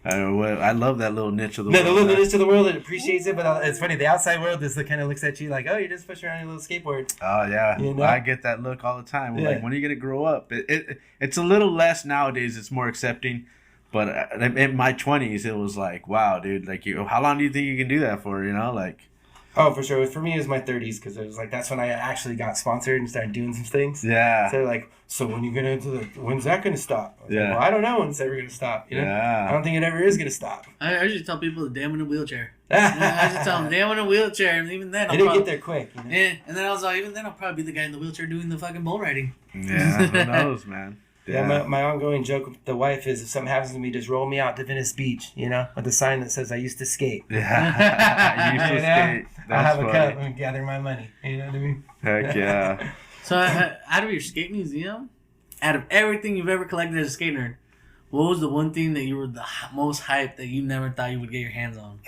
A: I love that little niche of the
C: world.
A: world.
C: The little niche of the world that appreciates it, but it's funny. The outside world just kind of looks at you like, oh, you're just pushing around your little skateboard.
A: Oh yeah,
C: you know?
A: I get that look all the time. Yeah. Like, when are you gonna grow up? It's a little less nowadays. It's more accepting, but in my 20s, it was like, wow, dude. Like, how long do you think you can do that for? You know, like.
C: Oh, for sure. For me, it was my 30s because it was like that's when I actually got sponsored and started doing some things.
A: Yeah.
C: So like, when you get into when's that gonna stop? I was
A: yeah.
C: like, well, I don't know when it's ever gonna stop. You know?
A: Yeah.
C: I don't think it ever is gonna stop.
B: I usually tell people to damn in a wheelchair. I just tell them damn in a wheelchair, and even then,
C: I didn't get there quick. You know?
B: Yeah, and then I was like, even then, I'll probably be the guy in the wheelchair doing the fucking bull riding.
A: Yeah. Who knows, man.
C: Yeah, my ongoing joke with the wife is if something happens to me, just roll me out to Venice Beach, you know, with a sign that says I used to skate.
A: Yeah, I used to skate.
C: I'll have a cup and gather my money. You know what I mean?
A: Heck yeah.
B: So out of your skate museum, out of everything you've ever collected as a skate nerd, what was the one thing that you were the most hyped that you never thought you would get your hands on?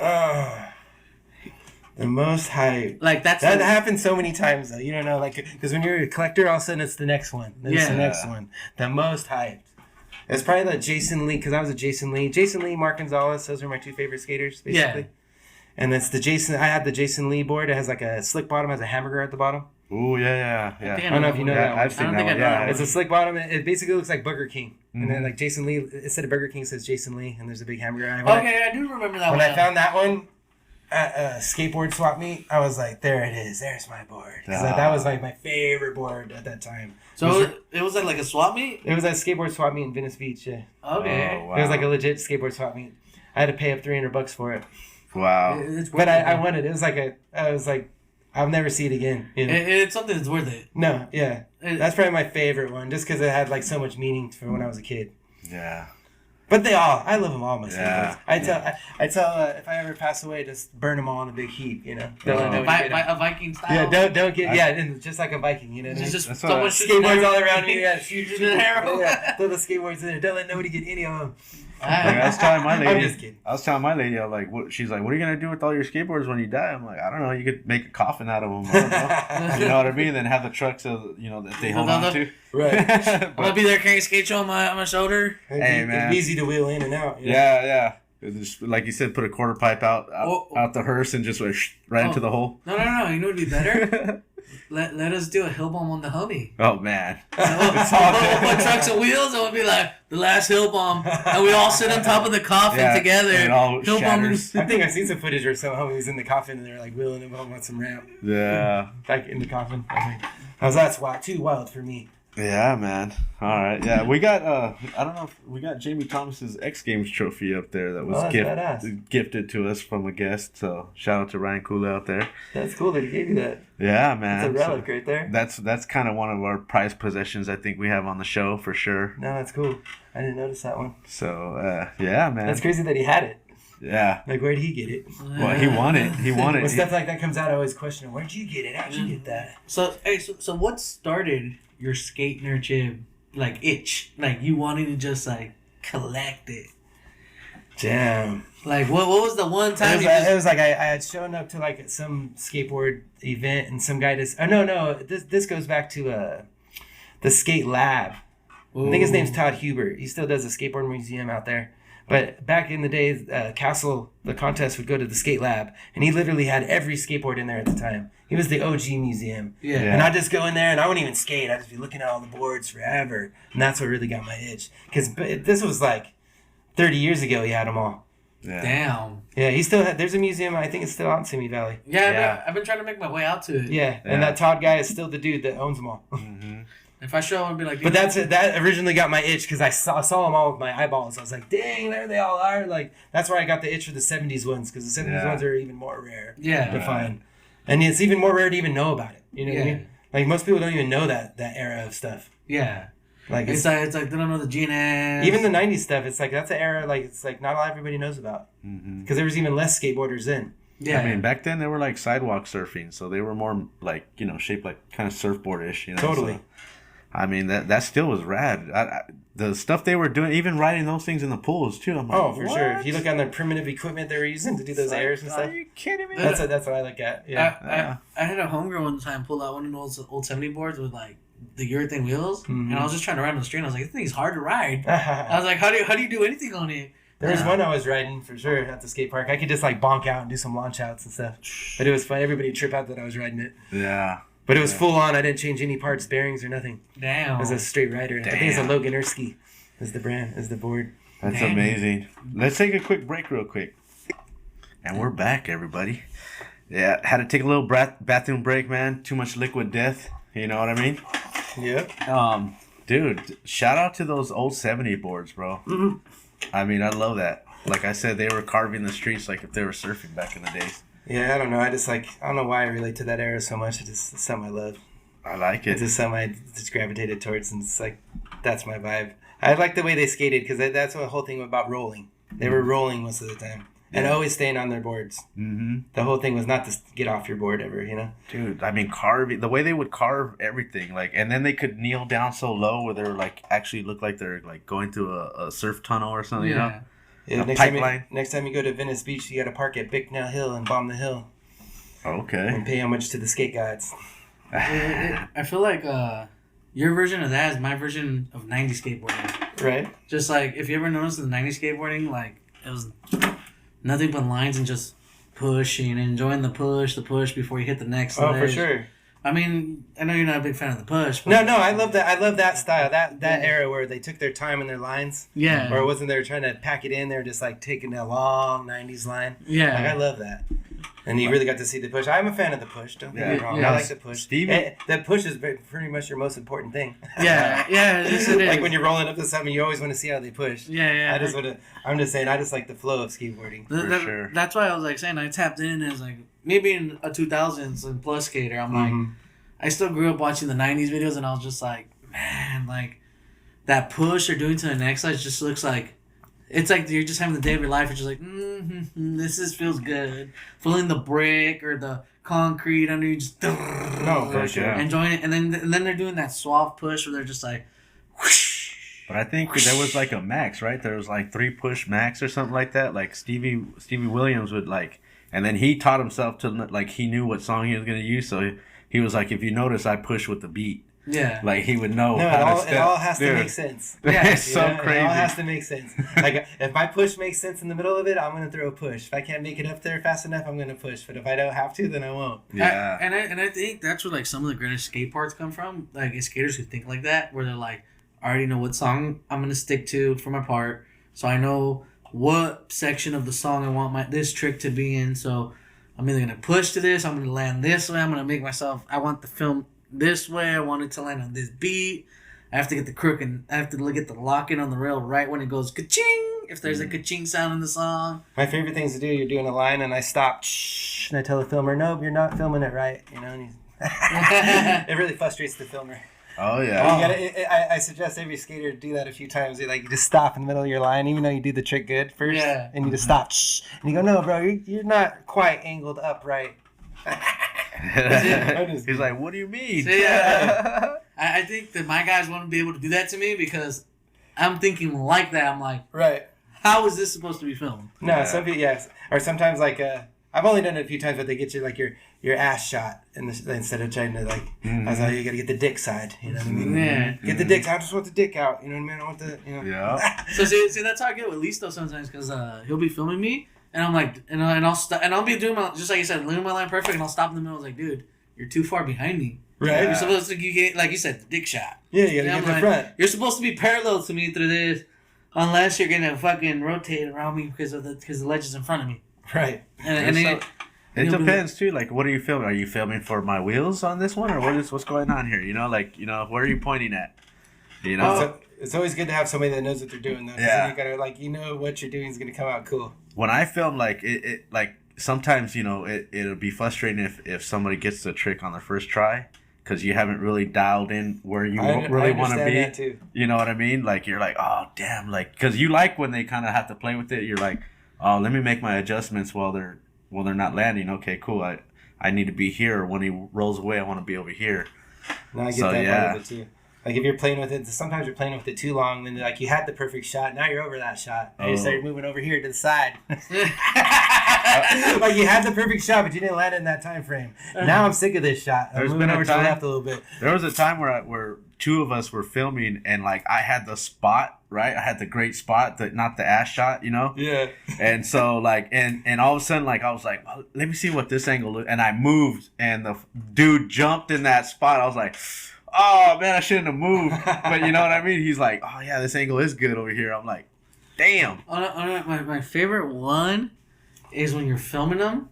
C: The most hype.
B: Like that
C: happens so many times though. You don't know, like, because when you're a collector, all of a sudden it's the next one. Then it's the next one. The most hyped. It's probably the Jason Lee, because I was a Jason Lee, Mark Gonzalez. Those are my two favorite skaters, basically. Yeah. And that's the Jason. I had the Jason Lee board. It has like a slick bottom, has a hamburger at the bottom.
A: Ooh, yeah.
C: I don't know if you know that one.
A: I've seen that one. Yeah,
C: it's a slick bottom. It basically looks like Burger King. Mm-hmm. And then like Jason Lee, instead of Burger King, it says Jason Lee, and there's a big hamburger.
B: I do remember that one.
C: When I found that one at a skateboard swap meet, I was like, there it is. There's my board. That was like my favorite board at that time.
B: So it was like a swap meet?
C: It was a skateboard swap meet in Venice Beach, yeah.
B: Okay.
A: Oh, wow.
C: It was like a legit skateboard swap meet. I had to pay up $300 for it.
A: Wow.
C: But I wanted it. It was like I was like, I'll never see it again. You know?
B: It's something that's worth it.
C: No, yeah. That's probably my favorite one, just because it had like so much meaning for when I was a kid.
A: Yeah.
C: But I love them all, my skateboards.
A: Yeah.
C: I tell if I ever pass away, just burn them all in a big heap, you know.
B: A Viking style.
C: Yeah, don't get just like a Viking, you know.
B: Just so much
C: skateboards all around me. Yeah,
B: huge arrow.
C: Yeah, throw the skateboards in there. Don't let nobody get any of them.
A: I was telling my lady.
C: I'm just kidding.
A: I was telling my lady, I'm like, she's like, what are you gonna do with all your skateboards when you die? I'm like, I don't know. You could make a coffin out of them. I don't know. You know what I mean? Then have the trucks, that they hold on to.
C: Right.
B: I'm gonna be there carrying a skate show on my shoulder.
A: Hey, man.
C: It's easy to wheel in and out.
A: You know? Yeah. Just, like you said, put a quarter pipe out the hearse and just went right into the hole.
B: No. You know what'd be better? Let us do a hill bomb on the Humvee.
A: Oh man!
B: We'll put trucks and wheels, and we'll be like the last hill bomb, and we all sit on top of the coffin together.
A: And it all
B: hill
A: shatters.
C: I think I've seen some footage where some homies in the coffin and they're like wheeling him on some ramp.
A: Yeah.
C: Like in the coffin. That's too wild for me.
A: Yeah, man. All right. Yeah, we got. I don't know if we got Jamie Thomas's X Games trophy up there that was gifted to us from a guest. So shout out to Ryan Cool out there.
C: That's cool that he gave you that.
A: Yeah, man.
C: It's a relic right there.
A: That's kind of one of our prized possessions I think we have on the show for sure.
C: No, that's cool. I didn't notice that one.
A: So yeah, man.
C: That's crazy that he had it.
A: Yeah.
C: Like, where'd he get it?
A: Well, he won it. When
C: stuff like that comes out, I always question, where'd you get it? How'd you get that?
B: So what started your skate nerd itch? Like, you wanting to just, collect it?
C: Damn.
B: Like, what was the one time
C: it was like I had shown up to, some skateboard event, and some guy just... Oh, no. This goes back to the Skate Lab. Ooh. I think his name's Todd Hubert. He still does a skateboard museum out there. But back in the day, Castle, the contest would go to the Skate Lab, and he literally had every skateboard in there at the time. He was the OG museum. Yeah. And I'd just go in there, and I wouldn't even skate. I'd just be looking at all the boards forever. And that's what really got my itch. Because this was 30 years ago he had them all.
B: Yeah. Damn.
C: Yeah, he still had... There's a museum, I think it's still out in Simi Valley.
B: Yeah. I've been trying to make my way out to it.
C: Yeah, and that Todd guy is still the dude that owns them all.
A: Mm-hmm.
B: If I show him, I'd be like...
C: But that originally got my itch because I saw them all with my eyeballs. I was like, dang, there they all are. That's where I got the itch for the 70s ones, because the 70s ones are even more rare to find. And it's even more rare to even know about it. You know what I mean? Like, most people don't even know that era of stuff.
B: Yeah.
C: Like
B: it's like they don't know the GNS.
C: Even the '90s stuff. It's like that's an era like it's like not everybody knows about because there was even less skateboarders then.
B: Yeah,
A: I mean, back then they were like sidewalk surfing, so they were more like shaped like kind of surfboardish.
C: Totally.
A: So, I mean that still was rad. The stuff they were doing, even riding those things in the pools too. I'm like,
C: for sure. If you look on the primitive equipment they were using to do those airs and stuff.
A: Are you kidding me?
C: That's what I look at. Yeah.
B: I had a homegirl one time pull out one of those old 70 boards with like the urethane wheels, and I was just trying to ride on the street. And I was like, this thing's hard to ride. I was like, how do you do anything on it?
C: There was one I was riding for sure at the skate park. I could just like bonk out and do some launch outs and stuff. But it was fun. Everybody would trip out that I was riding it.
A: Yeah.
C: But it was full on. I didn't change any parts, bearings, or nothing.
B: Damn.
C: It was a straight rider. I think it's a Logan Sk8 is the brand, is the board.
A: That's amazing. Let's take a quick break real quick. And we're back, everybody. Yeah, had to take a little bathroom break, man. Too much liquid death. You know what I mean?
C: Yeah.
A: Dude, shout out to those old 70 boards, bro.
C: Mm-hmm.
A: I mean, I love that. Like I said, they were carving the streets like if they were surfing back in the days.
C: Yeah, I don't know. I don't know why I relate to that era so much. It's something I love.
A: I like it.
C: It's just something I just gravitated towards, and it's like, that's my vibe. I like the way they skated, because that's the whole thing about rolling. They were rolling most of the time. And always staying on their boards. Mm-hmm. The whole thing was not to get off your board ever,
A: Dude, I mean, carving, the way they would carve everything, like, and then they could kneel down so low where they're like, actually look like they're like going through a surf tunnel or something,
C: Yeah, next time you go to Venice Beach, you got to park at Bicknell Hill and bomb the hill.
A: Okay.
C: And pay homage to the skate gods.
B: I feel like your version of that is my version of 90s skateboarding.
C: Right.
B: Just like, if you ever noticed in the 90s skateboarding, like, it was nothing but lines and just pushing and enjoying the push before you hit the next ledge.
C: For sure.
B: I mean, I know you're not a big fan of the push.
C: But no, I love that. I love that style, that era where they took their time in their lines.
B: Yeah.
C: Or it wasn't they were trying to pack it in. They were just like taking a long 90s line.
B: Yeah.
C: Like, I love that. And you really got to see the push. I'm a fan of the push. Don't get me wrong.
B: Yeah.
C: I like the push.
A: Stevie?
C: The push is pretty much your most important thing.
B: Yeah, yes, it is.
C: Like when you're rolling up to something, you always want to see how they push.
B: Yeah.
C: I'm just saying, I just like the flow of skateboarding.
A: For sure.
B: That's why I was like saying I tapped in as like maybe in a 2000s and plus skater. I'm like, I still grew up watching the 90s videos, and I was just like, man, like that push they're doing to the next ledge just looks like it's like you're just having the day of your life. You're just like, feels good. Feeling the brick or the concrete under you, just
C: For sure.
B: enjoying it. And then they're doing that suave push where they're just like, whoosh.
A: But I think there was like a max, right? There was like 3 push max or something like that. Like Stevie Williams would like, and then he taught himself to like he knew what song he was gonna use, so he was like, if you notice, I push with the beat.
B: Yeah.
A: Like he would know.
C: No,
A: how to step.
C: it all has to make sense.
A: Yeah, it's so crazy.
C: It all has to make sense. Like if my push makes sense in the middle of it, I'm gonna throw a push. If I can't make it up there fast enough, I'm gonna push. But if I don't have to, then I won't.
A: Yeah.
B: I think that's where like some of the greatest skate parts come from. Like skaters who think like that, where they're like, I already know what song I'm gonna stick to for my part, so I know what section of the song I want this trick to be in. So I'm either gonna push to this, I'm gonna land this way, I'm gonna make myself. I want the film this way. I want it to land on this beat. I have to get the crook and I have to get the lock in on the rail right when it goes ka-ching. If there's a ka-ching sound in the song.
C: My favorite things to do, you're doing a line and I stop, and I tell the filmer, nope, you're not filming it right. And it really frustrates the filmer.
A: Oh yeah.
C: I suggest every skater do that a few times. You just stop in the middle of your line, even though you do the trick good first, and you just stop, and you go, no, bro, you're not quite angled up right.
A: He's like, what do you mean?
B: So, yeah, I think that my guys want to be able to do that to me because I'm thinking like that. I'm like,
C: right.
B: How is this supposed to be filmed?
C: No, some people, yes. Or sometimes like I've only done it a few times, but they get you like your ass shot instead of trying to like. I was like, you gotta get the dick side. You know what I mean?
B: Yeah.
C: Get the dick. I just want the dick out. You know what I mean? I want the.
A: Yeah.
B: So see, that's how I get with Listo sometimes because he'll be filming me. And I'm like, and I'll be doing my, just like you said, doing my line perfect, and I'll stop in the middle. I was like, dude, you're too far behind me.
C: Right.
B: You're supposed to get, like you said, dick shot.
C: Yeah, you gotta get the front.
B: You're supposed to be parallel to me through this, unless you're gonna fucking rotate around me because the ledge is in front of me.
C: Right.
A: It depends too. Like, what are you filming? Are you filming for my wheels on this one, or what's going on here? Where are you pointing at?
C: It's always good to have somebody that knows what they're doing, though.
A: Yeah.
C: You gotta what you're doing is gonna come out cool.
A: When I film, sometimes it'll be frustrating if somebody gets the trick on their first try, because you haven't really dialed in where you
C: I
A: really want to
C: understand
A: be.
C: that too.
A: You know what I mean? Like you're like, oh damn, like because you like when they kind of have to play with it. You're like, oh, let me make my adjustments while they're not landing. Okay, cool. I need to be here. Or when he rolls away, I want to be over here.
C: No, I get that part of it too. Like if you're playing with it, sometimes you're playing with it too long, then like you had the perfect shot, now you're over that shot. And you start moving over here to the side. Like you had the perfect shot, but you didn't land it in that time frame. Now I'm sick of this shot. I'm moving over to the left a little bit.
A: There was a time where two of us were filming, and like I had the spot, right? I had the great spot, not the ass shot, you know?
C: Yeah.
A: And so like, and all of a sudden, like I was like, well, let me see what this angle is. And I moved, and the dude jumped in that spot. I was like, oh man, I shouldn't have moved. But you know what I mean? He's like, oh yeah, this angle is good over here. I'm like, damn.
B: My favorite one is when you're filming them,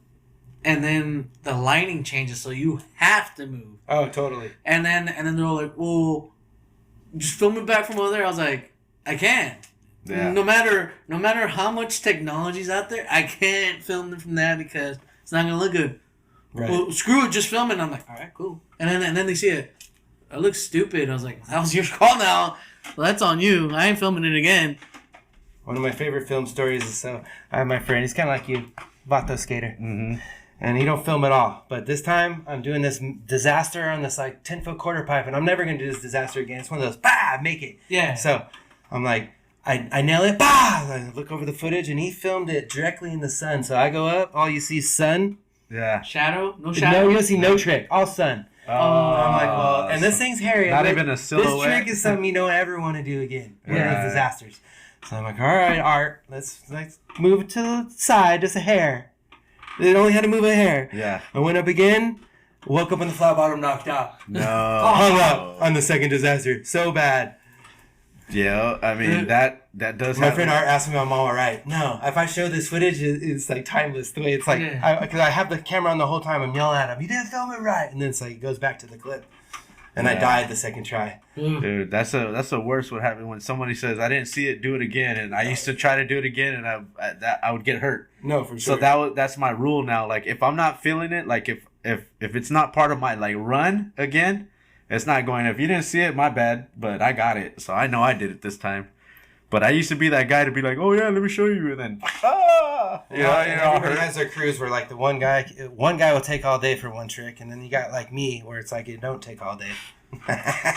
B: and then the lighting changes, so you have to move.
C: Oh, totally.
B: And then they're all like, well, just film it back from over there. I was like, I can't.
A: Yeah.
B: No matter how much technology's out there, I can't film it from that because it's not gonna look good.
C: Right.
B: Well, screw it, just film it. And I'm like, all right, cool. And then they see it. It looks stupid. I was like, that was your call now. Well, that's on you. I ain't filming it again.
C: One of my favorite film stories is I have my friend. He's kind of like you, Vato skater.
A: Mm-hmm.
C: And he don't film at all. But this time, I'm doing this disaster on this like 10-foot quarter pipe, and I'm never going to do this disaster again. It's one of those, bah, make it.
B: Yeah.
C: So I'm like, I nail it, bah! I look over the footage, and he filmed it directly in the sun. So I go up, all you see is sun.
A: Yeah.
B: Shadow? No shadow?
C: No, you don't see no trick, all sun.
A: Oh,
C: I'm like, well, and this thing's hairy.
A: Not
C: I'm
A: even
C: like,
A: a silhouette.
C: This trick is something you don't ever want to do again. One of
A: Right.
C: those disasters. So I'm like, all right, Art, let's move it to the side, just a hair. It only had to move a hair.
A: Yeah.
C: I went up again, woke up on the flat bottom, knocked out.
A: No.
C: Hung up on the second disaster. So bad.
A: Yeah, I mean that does.
C: My
A: happen.
C: friend Art asked me if I'm all right. No, if I show this footage, it's like timeless. The way it's like, because I have the camera on the whole time. I'm yelling at him. You didn't film it right, and then it's like it goes back to the clip. And I died the second try.
A: Dude, that's the worst. What happened when somebody says, "I didn't see it, do it again," and I used to try to do it again, and I would get hurt.
C: No, for sure.
A: So that's my rule now. Like if I'm not feeling it, like if it's not part of my like run again, it's not going. If you didn't see it, my bad. But I got it, so I know I did it this time. But I used to be that guy to be like, "Oh yeah, let me show you," and then
C: everybody has their crews where like the one guy will take all day for one trick, and then you got like me where it's like it don't take all day.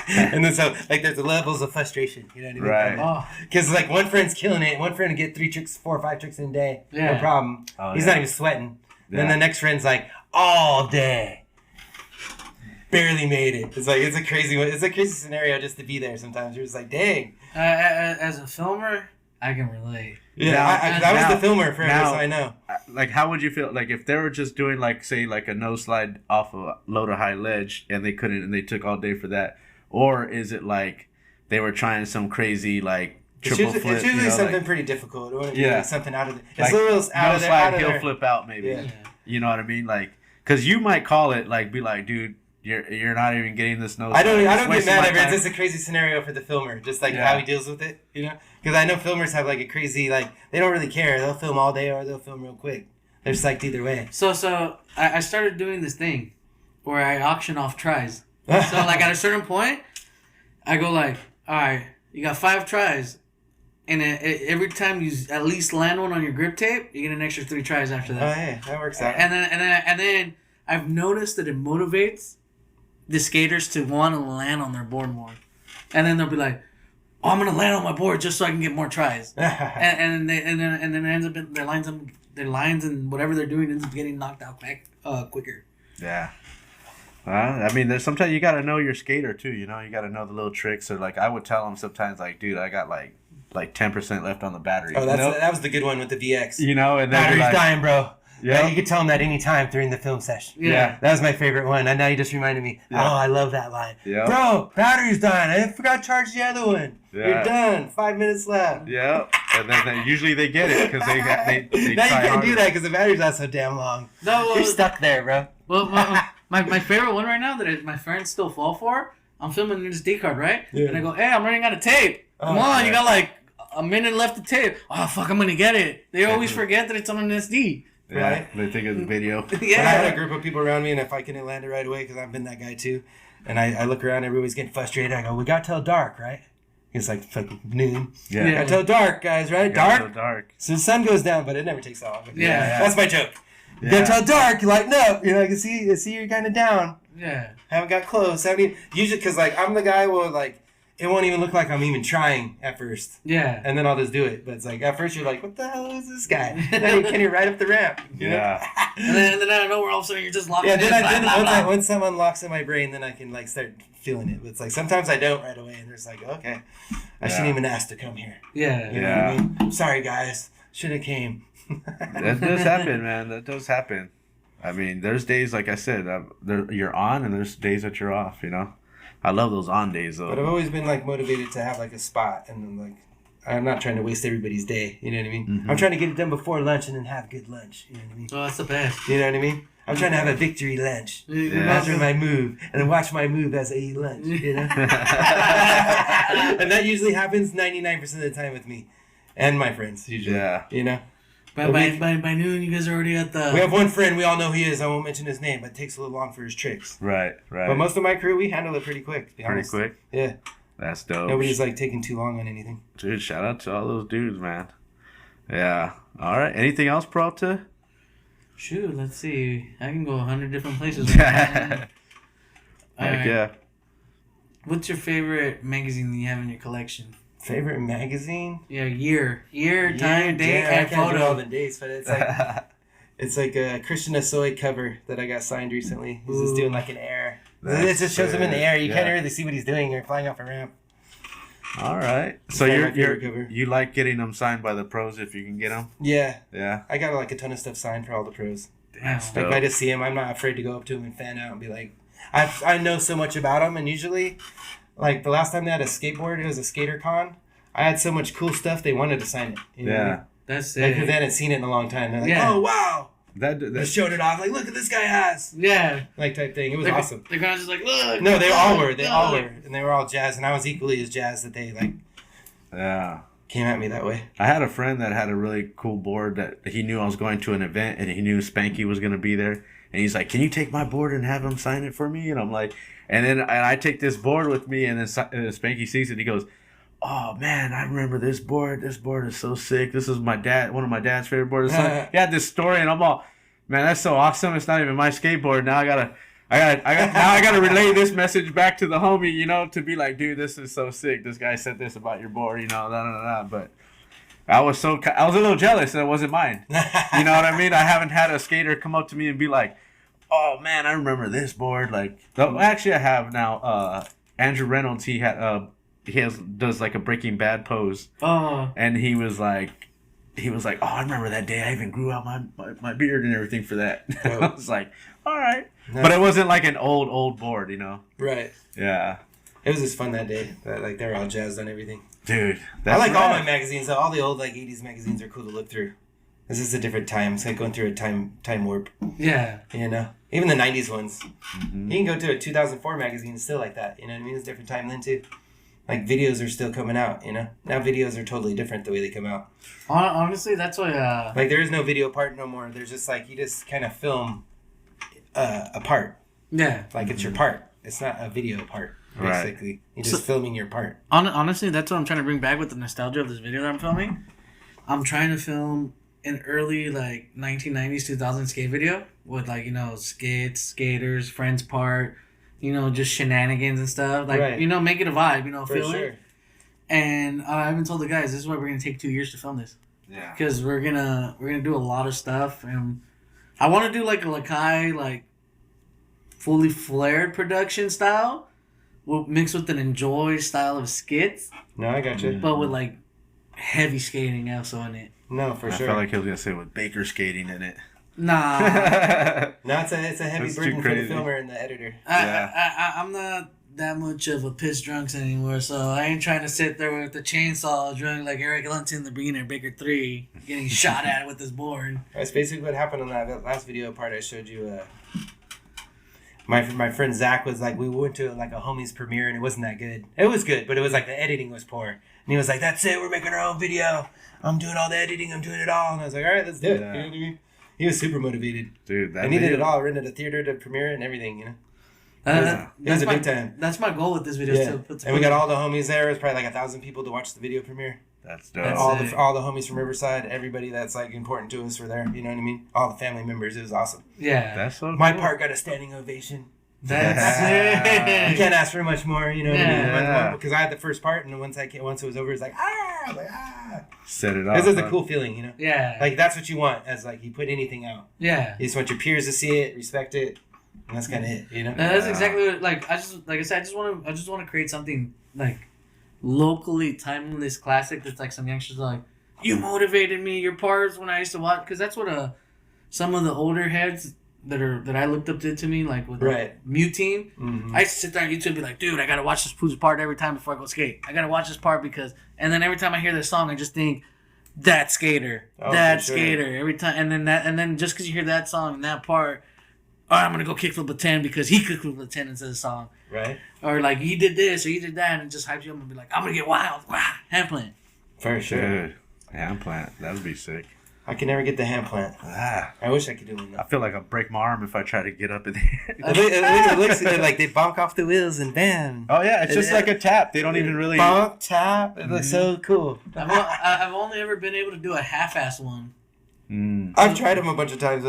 C: And then so like there's the levels of frustration, you know what I mean?
A: Right.
C: Because like one friend's killing it, one friend will get 4 or 5 tricks in a day, no problem.
A: Oh,
C: He's not even sweating.
A: Yeah.
C: Then the next friend's like all day. Barely made it. It's like it's a crazy scenario just to be there. Sometimes you're just like, dang.
B: As a filmer, I can relate.
C: Yeah, I was the filmer for
A: now,
C: so I know.
A: Like, how would you feel like if they were just doing like say like a nose slide off a low to high ledge and they couldn't and they took all day for that, or is it like they were trying some crazy like triple flip?
C: It's usually something pretty difficult. It wouldn't be like something out of the. It's
A: like,
C: a little out of there. Out of
A: heel
C: there.
A: flip out maybe.
C: Yeah.
A: You know what I mean? Like, cause you might call it like be like, dude. You're not even getting this nose.
C: I don't get
A: wasting
C: mad
A: my
C: at it.
A: time.
C: It's just a crazy scenario for the filmer, just like how he deals with it, you know? Because I know filmers have like a crazy, like, they don't really care. They'll film all day or they'll film real quick. They're psyched either way.
B: So I started doing this thing where I auction off tries. So like at a certain point, I go like, all right, you got 5 tries. And every time you at least land one on your grip tape, you get an extra 3 tries after that.
C: Oh, yeah, that works out.
B: And then I've noticed that it motivates the skaters to want to land on their board more. And then they'll be like, oh, I'm going to land on my board just so I can get more tries. and then it ends up their lines and whatever they're doing ends up getting knocked out quicker.
A: Yeah. I mean, there's sometimes you got to know your skater too, you know? You got to know the little tricks. Or like I would tell them sometimes like, dude, I got like 10% left on the battery.
C: Oh,
A: that
C: was the good one with the VX.
A: You know, and then
C: battery's
A: like,
C: dying, bro.
A: Yeah,
C: you could tell them that anytime during the film session.
B: Yeah.
C: That was my favorite one. And now you just reminded me.
A: Yeah.
C: Oh, I love that line.
A: Yeah.
C: Bro, battery's dying. I forgot to charge the other one.
A: Yeah.
C: You're done. 5 minutes left.
A: Yeah, and then usually they get it because they
C: now you
A: try
C: can't
A: harder.
C: do that because the battery's not so damn long.
B: No,
C: You're stuck there, bro.
B: Well, my favorite one right now that my friends still fall for, I'm filming this D card, right?
C: Yeah.
B: And I go, hey, I'm running out of tape. Come on, you got like a minute left of tape. Oh, fuck, I'm going to get it. They always forget that it's on an SD.
A: Yeah,
C: Right?
A: they think it's video.
C: When I had a group of people around me, and if I couldn't land it right away, because I've been that guy too, And I look around, everybody's getting frustrated. I go, we got till dark, right? It's like fucking noon.
A: Yeah.
C: Got till dark, guys, right?
A: Got
C: Dark? So the sun goes down, but it never takes that long.
B: Yeah.
C: That's my joke.
A: Yeah.
C: Got till dark, you lighten up. You know, I can see you're kind of down.
B: Yeah.
C: Haven't got close. I mean, usually, because, like, I'm the guy who, like, it won't even look like I'm even trying at first.
B: Yeah.
C: And then I'll just do it. But it's like, at first you're like, what the hell is this guy? Then can he ride up the ramp? You know?
A: Yeah.
B: And then out of nowhere, all of a sudden, you're just locked
C: Yeah,
B: in.
C: once someone unlocks in my brain, then I can, like, start feeling it. But it's like, sometimes I don't right away. And there's like, okay, I shouldn't even ask to come here.
B: Yeah.
C: You know what I mean? Sorry, guys. Should have came.
A: That does happen, man. That does happen. I mean, there's days, like I said, you're on, and there's days that you're off, you know? I love those on days, though.
C: But I've always been, like, motivated to have, like, a spot. And then, like, I'm not trying to waste everybody's day. You know what I mean?
A: Mm-hmm.
C: I'm trying to get it done before lunch and then have good lunch. You know what I mean?
B: Oh, that's the best.
C: You know what I mean? I'm trying to have a victory lunch.
A: Yeah.
C: After my move. And then watch my move as I eat lunch. You know? And that usually happens 99% of the time with me. And my friends, usually.
A: Yeah.
C: You know?
B: By noon, you guys are already at the...
C: We have one friend, we all know who he is. I won't mention his name, but it takes a little long for his tricks.
A: Right.
C: But most of my crew, we handle it pretty quick, to be honest.
A: Pretty quick?
C: Yeah.
A: That's dope.
C: Nobody's, like, taking too long on anything.
A: Dude, shout out to all those dudes, man. Yeah. All right. Anything else, Peralta?
B: Shoot, let's see. I can go 100 different places. Right
A: Heck yeah.
B: What's your favorite magazine that you have in your collection?
C: Favorite magazine?
B: Yeah, year, time, date,
C: I
B: and
C: can't do all the
B: photo.
C: dates, but it's like it's like a Christian Sk8 cover that I got signed recently. He's just doing like an air. It just shows him in the air. You can't really see what he's doing. You're flying off a ramp.
A: All right. So
C: That's my favorite cover.
A: you like getting them signed by the pros if you can get them?
C: Yeah,
A: Yeah.
C: I got like a ton of stuff signed for all the pros.
B: Damn.
A: Dope.
C: Like if I just see him, I'm not afraid to go up to him and fan out and be like, I know so much about him. And usually, like the last time they had a skateboard, it was a skater con. I had so much cool stuff, they wanted to sign it. You know what I mean?
A: Yeah.
B: That's
C: Like,
B: it.
C: 'cause they hadn't seen it in a long time. They're like,
B: Yeah.
C: oh, wow.
A: That
C: Just showed it off. Like, look at this guy has.
B: Yeah.
C: Like, type thing. It was
B: They're,
C: awesome.
B: They're kind of just like, look.
C: No, they all were.
B: look.
C: And they were all jazzed. And I was equally as jazzed that they, like,
A: yeah.
C: came at me that way.
A: I had a friend that had a really cool board that he knew I was going to an event and he knew Spanky was going to be there. And he's like, can you take my board and have him sign it for me? And I'm like, and I take this board with me and then Spanky sees it. He goes, oh man, I remember this board. This board is so sick. This is one of my dad's favorite boards. So he had this story and I'm all, man, that's so awesome. It's not even my skateboard. Now I gotta relay this message back to the homie, you know, to be like, dude, this is so sick. This guy said this about your board, you know, But I was a little jealous that it wasn't mine. You know what I mean? I haven't had a skater come up to me and be like, oh man, I remember this board. Like, actually, I have now. Andrew Reynolds, does like a Breaking Bad pose.
B: Oh.
A: And he was like, oh, I remember that day. I even grew out my beard and everything for that.
C: Oh.
A: I was like, all right.
C: No.
A: But it wasn't like an old board, you know?
C: Right.
A: Yeah.
C: It was just fun that day. Like, they were all jazzed on everything.
A: Dude.
C: I like all my magazines, though. All the old, like, 80s magazines are cool to look through. This is a different time. It's like going through a time warp.
B: Yeah.
C: You know? Even the 90s ones.
A: Mm-hmm.
C: You can go to a 2004 magazine and still like that. You know what I mean? It's a different time then, too. Like, videos are still coming out, you know? Now videos are totally different the way they come out.
B: Honestly, that's why...
C: Like, there is no video part no more. There's just, like, you just kind of film a part.
B: Yeah.
C: Like, it's your part. It's not a video part, basically.
A: Right.
C: You're just filming your part.
B: Honestly, that's what I'm trying to bring back with the nostalgia of this video that I'm filming. I'm trying to film an early, like, 1990s, 2000 skate video with, like, you know, skits, skaters, friends part, you know, just shenanigans and stuff. Like,
C: Right.
B: you know, make it a vibe, you know,
C: For
B: feel
C: sure.
B: it. And I even told the guys, this is why we're going to take 2 years to film this.
A: Yeah.
B: Because we're gonna do a lot of stuff. And I want to do, like, a Lakai, like, fully flared production style mixed with an Enjoy style of skits.
C: No, I got you.
B: But with, like, heavy skating also in it.
C: No, for
A: I
C: sure.
A: felt like he was going to say with Baker skating in it.
B: Nah.
C: No, it's a heavy
A: That's
C: burden
A: too
C: for the
A: crazy.
C: filmer and the editor.
B: I'm not that much of a piss drunks anymore, so I ain't trying to sit there with the chainsaw drunk like Eric Luntz in the beginner Baker 3 getting shot at with his board.
C: That's basically what happened on that last video part I showed you. My friend Zach was like, we went to like a homie's premiere and it wasn't that good. It was good, but it was like the editing was poor. And he was like, that's it, we're making our own video. I'm doing all the editing, I'm doing it all. And I was like, all right, let's do it.
A: Yeah.
C: You know what I mean? He was super motivated.
A: Dude, that
C: And he did
A: video-
C: it all, rented a theater to premiere it and everything, you know? It was a
B: my,
C: big time.
B: That's my goal with this video.
C: Yeah.
B: To put
C: And we got all the homies there. It was probably like 1,000 people to watch the video premiere.
A: That's
C: And
A: dope.
C: all the homies from Riverside, everybody that's like important to us were there. You know what I mean? All the family members. It was awesome.
B: Yeah.
A: That's so
C: My
A: cool.
C: part got a standing ovation.
B: That's
C: You
B: sick.
C: can't ask for much more, you know what I
A: Yeah.
C: mean? Because I had the first part, and then once it was over, it's like, I was like,
A: Set it off.
C: This is a
A: huh?
C: cool feeling, you know?
B: Yeah.
C: Like, that's what you want as, like, you put anything out.
B: Yeah.
C: You just want your peers to see it, respect it, and that's kind of it, you know?
B: That's exactly what, like I said, I just want to create something like locally timeless classic that's like some youngsters are like, you motivated me, your parts when I used to watch, because that's what some of the older heads that I looked up to me, like with
C: Right.
B: Mutine.
C: Mm-hmm.
B: I used to sit there on YouTube and be like, dude, I gotta watch this Pooh's part every time before I go skate. I gotta watch this part because, and then every time I hear this song, I just think that skater,
C: Oh,
B: that
C: for sure.
B: skater every time, and then just because you hear that song and that part, oh, I'm gonna go kickflip a 10 because he kickflip a 10 into the song,
C: Right?
B: or like he did this or he did that, and it just hypes you up and be like, I'm gonna get wild, wow, hand plant.
C: For sure.
A: Dude, hand plant. That would be sick.
C: I can never get the hand plant.
A: Ah,
C: I wish I could do one,
A: I
C: though.
A: feel like I'll break my arm if I try to get up in there.
C: It looks like they bonk off the wheels and bam.
A: Oh yeah, it's just like a tap. They don't even really.
C: Bonk, tap. It looks so cool.
B: I've only ever been able to do a half-ass one.
C: I've tried them a bunch of times.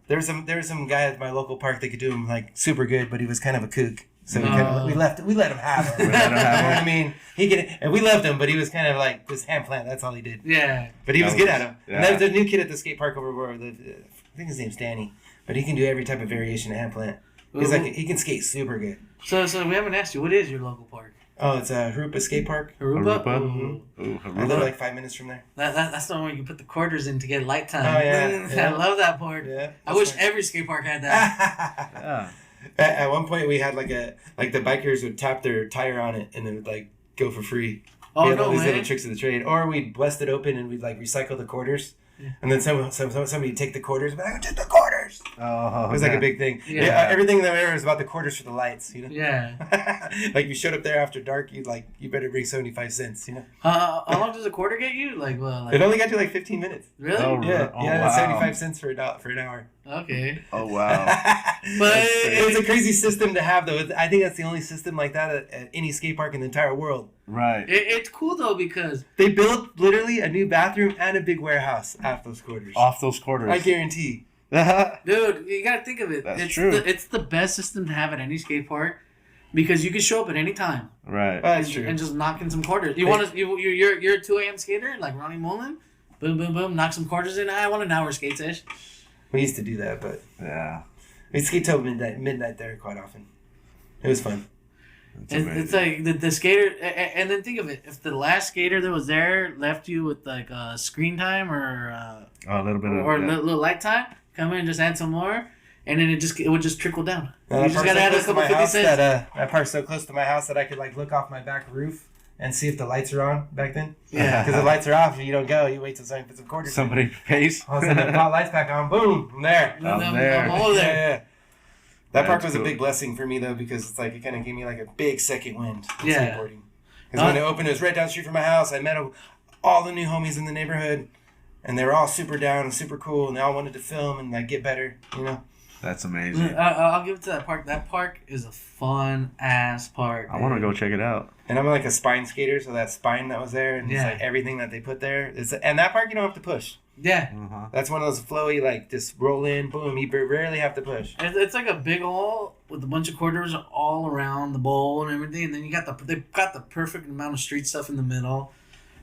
C: There's some guy at my local park that could do them like super good, but he was kind of a kook. So we let him have them.
A: We let him have
C: You know what
A: them.
C: I mean? He could, and we loved him, but he was kind of like this hand plant. That's all he did.
B: Yeah.
C: But he was good at them.
A: Yeah.
C: And there's a new kid at the skate park over where I live. I think his name's Danny, but he can do every type of variation of hand plant. He can skate super good.
B: So we haven't asked you, what is your local park?
C: Oh, it's a Harupa skate park.
B: Aruba?
A: Aruba.
B: Ooh.
A: Ooh,
C: I live
A: Aruba.
C: like 5 minutes from there.
B: That's the one where you put the quarters in to get light time.
C: Oh, yeah.
B: I love that part.
C: Yeah.
B: I wish every skate park had that.
A: Yeah.
C: At one point, we had the bikers would tap their tire on it and it would like go for free.
B: Oh,
C: We had
B: no
C: all these
B: way.
C: little tricks of the trade, or we'd bust it open and we'd like recycle the quarters, and then somebody would take the quarters, but I would take the quarters.
A: Oh,
C: It was like a big thing.
B: Yeah.
C: Yeah, everything there was about the quarters for the lights, you know.
B: Yeah.
C: Like you showed up there after dark, you better bring 75 cents, you know.
B: How long does a quarter get you?
C: It only got you like 15 minutes.
B: Really?
A: Oh,
C: Yeah,
A: Oh,
C: yeah,
A: wow.
C: 75 cents for an hour.
B: Okay.
A: Oh wow.
B: But
C: It was a crazy system to have, though. I think that's the only system like that at any skate park in the entire world.
A: Right.
B: it's cool though because
C: They built literally a new bathroom and a big warehouse off those quarters.
A: Off those quarters.
C: I guarantee.
B: dude, you gotta think of it.
A: That's
B: it's
A: true.
B: It's the best system to have at any skate park because you can show up at any time
A: Right.
C: That's true.
B: and just knock in some quarters. You're a 2 a.m. skater like Ronnie Mullen. Boom, boom, boom. Knock some quarters in. I want an hour skate sesh.
C: We used to do that, but
A: Yeah.
C: we skate till midnight there quite often. It was fun.
B: It's like the skater, and then think of it. If the last skater that was there left you with like screen time or
A: Oh, a little bit of.
B: or
A: yeah.
B: little light time, come in and just add some more, and then it would just trickle down.
C: Now,
B: You
C: that
B: just
C: park's
B: gotta
C: so
B: add a
C: close to
B: couple
C: my
B: 50
C: house
B: cents.
C: that park's so close to my house that I could like look off my back roof and see if the lights are on back then.
B: Yeah.
C: Because the lights are off, you don't go. You wait till somebody puts some quarters. in.
A: Somebody pays.
C: All of a sudden, the lights back on. Boom! I'm there.
A: I'm there.
B: I'm over there.
C: Yeah. That park
A: That's
C: was
A: cool.
C: a big blessing for me though, because it's like it kind of gave me like a big second wind in
B: Yeah.
C: skateboarding. Because when it opened, it was right down the street from my house. I met all the new homies in the neighborhood, and they were all super down and super cool, and they all wanted to film and like get better, you know.
A: That's amazing.
B: I'll give it to that park. That park is a fun ass park.
A: I want to go check it out.
C: And I'm like a spine skater, so that spine that was there, and
B: Yeah.
C: it's like everything that they put there. And that park you don't have to push.
B: Yeah.
A: Uh-huh.
C: That's one of those flowy, like just roll in, boom. You rarely have to push.
B: It's like a big hole with a bunch of quarters all around the bowl and everything, and then they've got the perfect amount of street stuff in the middle,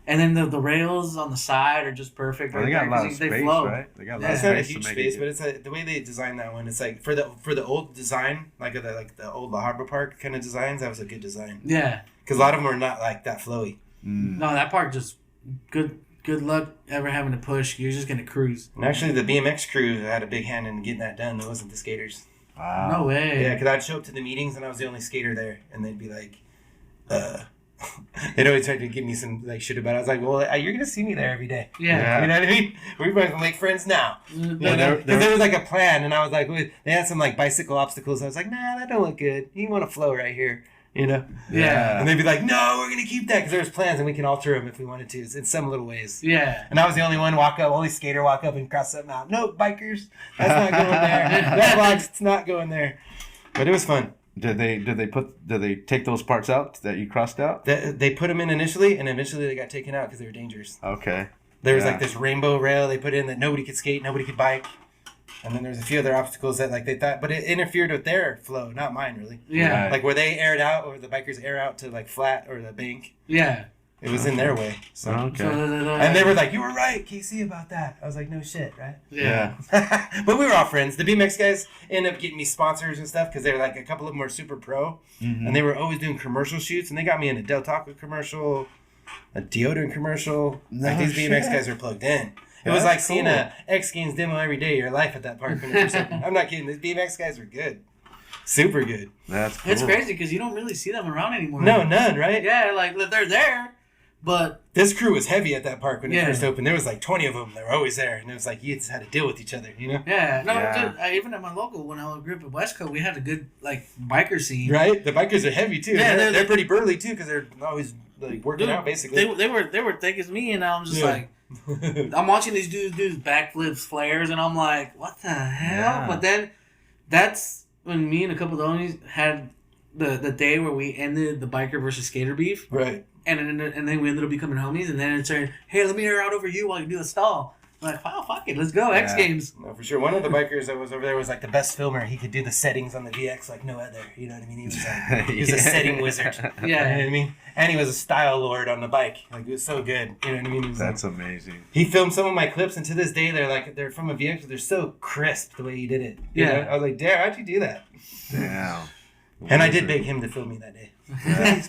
B: and then the rails on the side are just perfect.
A: Well, they got a lot of
B: They
A: space,
B: flow.
A: right? They got a lot
B: Yeah.
A: of
C: It's not a
A: space to
C: huge
A: make
C: space,
A: it
C: but it's the way they designed that one. It's like for the old design, like the old La Habra Park kind of designs. That was a good design
B: Yeah.
C: because a lot of them are not like that flowy.
B: No, that park just good luck ever having to push. You're just gonna cruise.
C: And actually, the BMX crew had a big hand in getting that done. It wasn't the skaters.
A: Wow.
B: No way.
C: Yeah, because I'd show up to the meetings and I was the only skater there, and they'd be like, they'd always try to give me some like shit about it. I was like, well, you're gonna see me there every day.
B: Yeah.
C: You know what I mean? We're going to make friends now.
B: Yeah,
C: Because there was like a plan, and I was like, wait, they had some like bicycle obstacles. I was like, nah, that don't look good. You want to flow right here, you know?
B: Yeah.
C: And they'd be like, no, we're gonna keep that because there's plans, and we can alter them if we wanted to in some little ways.
B: Yeah.
C: And I was the only one only skater walk up and cross something out. No, bikers, that's not going there. That box, it's not going there. But it was fun.
A: Did they take those parts out that you crossed out?
C: They put them in initially, and eventually they got taken out because they were dangerous.
A: Okay.
C: There was like this rainbow rail they put in that nobody could skate, nobody could bike. And then there's a few other obstacles that like they thought, but it interfered with their flow, not mine really.
B: Yeah.
A: Right.
C: Like where they aired out, or the bikers air out to like flat or the bank.
B: Yeah.
C: It was in their way. So.
A: Okay.
C: And they were like, "You were right, Casey, about that." I was like, "No shit, right?"
B: Yeah.
C: But we were all friends. The BMX guys ended up getting me sponsors and stuff because they were like a couple of them were super pro, and they were always doing commercial shoots. And they got me in a Del Taco commercial, a deodorant commercial. Like these BMX guys were plugged in. It was like seeing a X Games demo every day of your life at that park when you first opened. I'm not kidding. These BMX guys were good. Super good.
A: That's cool.
B: It's crazy because you don't really see them around anymore.
C: No, none, right?
B: Yeah, like they're there, but
C: this crew was heavy at that park when it
B: Yeah.
C: first opened. There was like 20 of them. They were always there. And it was like you just had to deal with each other, you know?
B: yeah, no,
A: Yeah.
B: dude, even at my local when I grew up at Westcoast, we had a good like biker scene.
C: Right? The bikers are heavy too.
B: Yeah,
C: they're pretty burly too because they're always like working
B: Dude,
C: out basically.
B: They were thick as me, and I'm just
C: Yeah.
B: like, I'm watching these dudes do backflips, flares, and I'm like, what the hell?
A: Yeah.
B: But then that's when me and a couple of homies had the day where we ended the biker versus skater beef,
C: Right.
B: and then we ended up becoming homies, and then it started, hey, let me air out over you while you do the stall. I'm like, wow, fuck it, let's go, X
A: Yeah.
B: Games.
C: No, for sure. One of the bikers that was over there was like the best filmer. He could do the settings on the VX like no other. You know what I mean? He was he was a setting wizard. You know what I mean? And he was a style lord on the bike. Like it was so good. You know what I mean? He was
A: That's amazing.
C: He filmed some of my clips, and to this day, they're from a VX, but they're so crisp the way he did it. You
B: Yeah.
C: know? I was like, "Dare, how'd you do that?"
A: Damn.
C: And I did beg him to film me that day.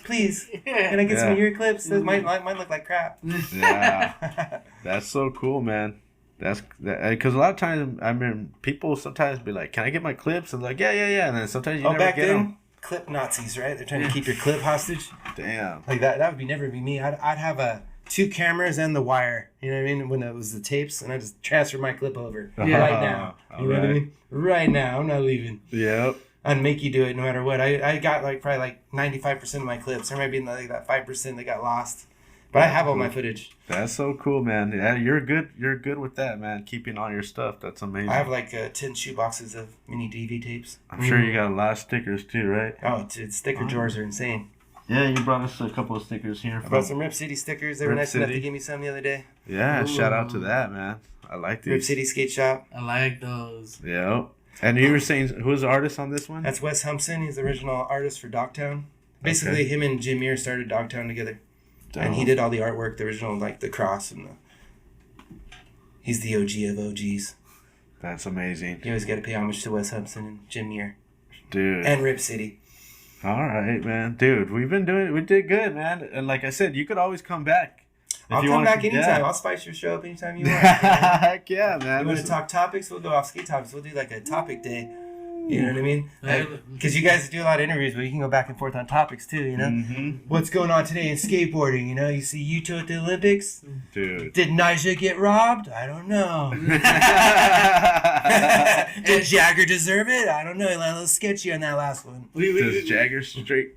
C: Please, can I get some of your clips? Those might look like crap.
A: Yeah. That's so cool, man. That's because a lot of times, I mean, people sometimes be like, "Can I get my clips?" And like, "Yeah," and then sometimes you never
C: Back
A: get
C: then,
A: them.
C: clip Nazis, right? They're trying to keep your clip hostage.
A: Damn.
C: Like that would never be me. I'd have two cameras and the wire. You know what I mean? When it was the tapes, and I just transfer my clip over right now. You know what I mean? Right now, I'm not leaving.
A: Yep.
C: I'd make you do it no matter what. I got like probably like 95% of my clips. There might be like that 5% that got lost, but I have all my footage.
A: That's so cool, man. Yeah, you're good. You're good with that, man. Keeping all your stuff. That's amazing.
C: I have like 10 shoe boxes of mini DV tapes.
A: I'm sure you got a lot of stickers too, right?
C: Oh, dude, sticker drawers are insane.
A: Yeah, you brought us a couple of stickers here.
C: I brought some Rip City stickers. They were
A: Rip
C: nice enough
A: City.
C: to give me some the other day.
A: Yeah, shout out to
B: Ooh.
A: that, man. I like
C: Rip
A: these.
C: City Skate Shop.
B: I like those.
A: Yep. And you were saying who's the artist on this one?
C: That's Wes Humpson. He's the original artist for Dogtown. Basically, him and Jim Muir started Dogtown together. And he did all the artwork, the original, like the cross and the... He's the OG of OGs.
A: That's amazing,
C: You always got to pay homage to Wes Humpson and Jim Muir.
A: dude.
C: And Rip City.
A: All right, man, dude. We did good, man. And like I said, you could always come back. If
C: I'll
A: you
C: come
A: wanna-
C: back anytime.
A: yeah.
C: I'll spice your show up anytime you want.
A: Heck yeah, man.
C: You want to talk topics? We'll go off skate topics. We'll do like a topic day. You know what I mean? Because you guys do a lot of interviews, but you can go back and forth on topics too, you know?
A: Mm-hmm.
C: What's going on today in skateboarding? You know, you see Yuto at the Olympics?
A: Dude.
C: Did Nyjah get robbed? I don't know. Did Jagger deserve it? I don't know. He got a little sketchy on that last one.
A: Does Jagger street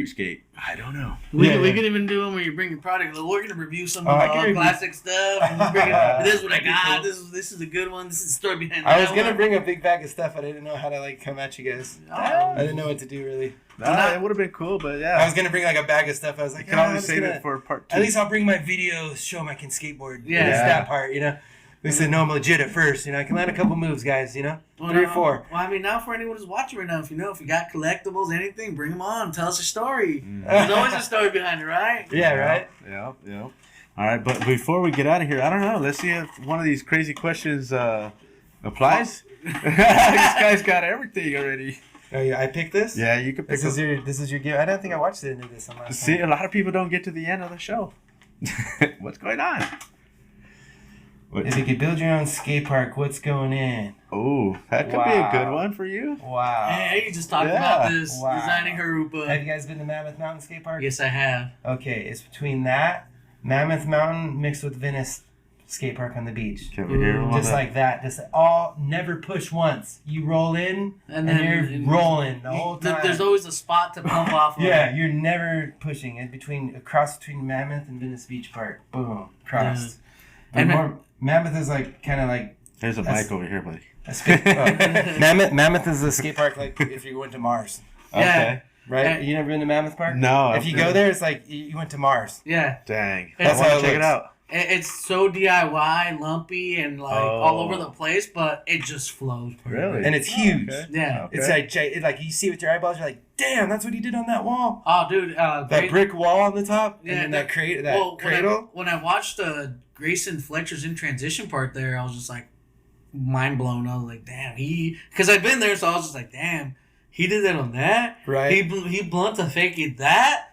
A: skate? I don't know.
B: We
C: Yeah,
B: can
C: yeah.
B: even do them where you bring your product. Like, we're gonna review some
C: I can review-
B: classic stuff. And you bring it, this is what I
C: That'd be
B: got.
C: cool.
B: This is a good one. This is the story behind.
C: I was
B: that
C: going to
B: one.
C: bring a big bag of stuff, but I didn't know how to like come at you guys. I didn't know what to do really.
A: It would have been cool, but yeah.
C: I was going to bring like a bag of stuff. I was like,
A: You can
C: "Ah,
A: always
C: I'm just
A: save
C: gonna-
A: it for part 2.
C: At least I'll bring my video, show 'em I can skateboard.
B: Yeah.
C: At least that part, you know. They said, no, I'm legit at first. You know, I can land a couple moves, guys, you know? 3 or 4.
B: Well, I mean, now for anyone who's watching right now, if you got collectibles, anything, bring them on. Tell us a story. There's always a story behind it, right?
C: Yeah, right?
A: Yeah. All right, but before we get out of here, I don't know. Let's see if one of these crazy questions applies. This guy's got everything already.
C: Oh, yeah, I picked this?
A: Yeah, you can pick
C: This is your gift. I don't think I watched the end of this on last
A: See,
C: time.
A: a lot of people don't get to the end of the show. What's going on?
C: If you could build your own skate park, what's going in?
A: Oh, that could be a good one for you.
C: Wow.
B: Hey, you just talked
A: Yeah.
B: about this,
C: Wow.
B: designing Harupa.
C: Have you guys been to Mammoth Mountain Skate Park?
B: Yes, I have.
C: Okay, it's between that, Mammoth Mountain mixed with Venice Skate Park on the beach.
A: Can we hear him on
C: Just
A: that?
C: like that. Just all, never push once. You roll in, and you're rolling the whole time.
B: There's always a spot to pump off of.
C: Yeah, you're never pushing. It's across between Mammoth and Venice Beach Park. Boom, crossed.
B: And
C: Mammoth is like kind of like
A: There's a mic over here, buddy.
C: Mammoth is a skate park like if you went to Mars.
A: Okay.
C: Right? You never been to Mammoth Park?
A: No.
C: If you go there, it's like you went to Mars.
B: Yeah.
A: Dang.
B: That's
A: I want
C: how
A: to
C: it
A: check it
C: looks.
A: out.
B: It's so DIY, lumpy, and like all over the place, but it just flows.
A: Really?
C: And it's huge.
A: Okay.
B: Yeah.
C: It's like you see it with your eyeballs, you're like, damn, that's what he did on that wall.
B: Oh, dude.
C: That brick wall on the top,
B: Yeah,
C: and then that
B: well,
C: cradle.
B: When I watched Grayson Fletcher's in transition part there, I was just like mind blown. I was like, damn, because I've been there, so I was just like, damn, he did that on that.
C: Right.
B: He blunt to fake it that.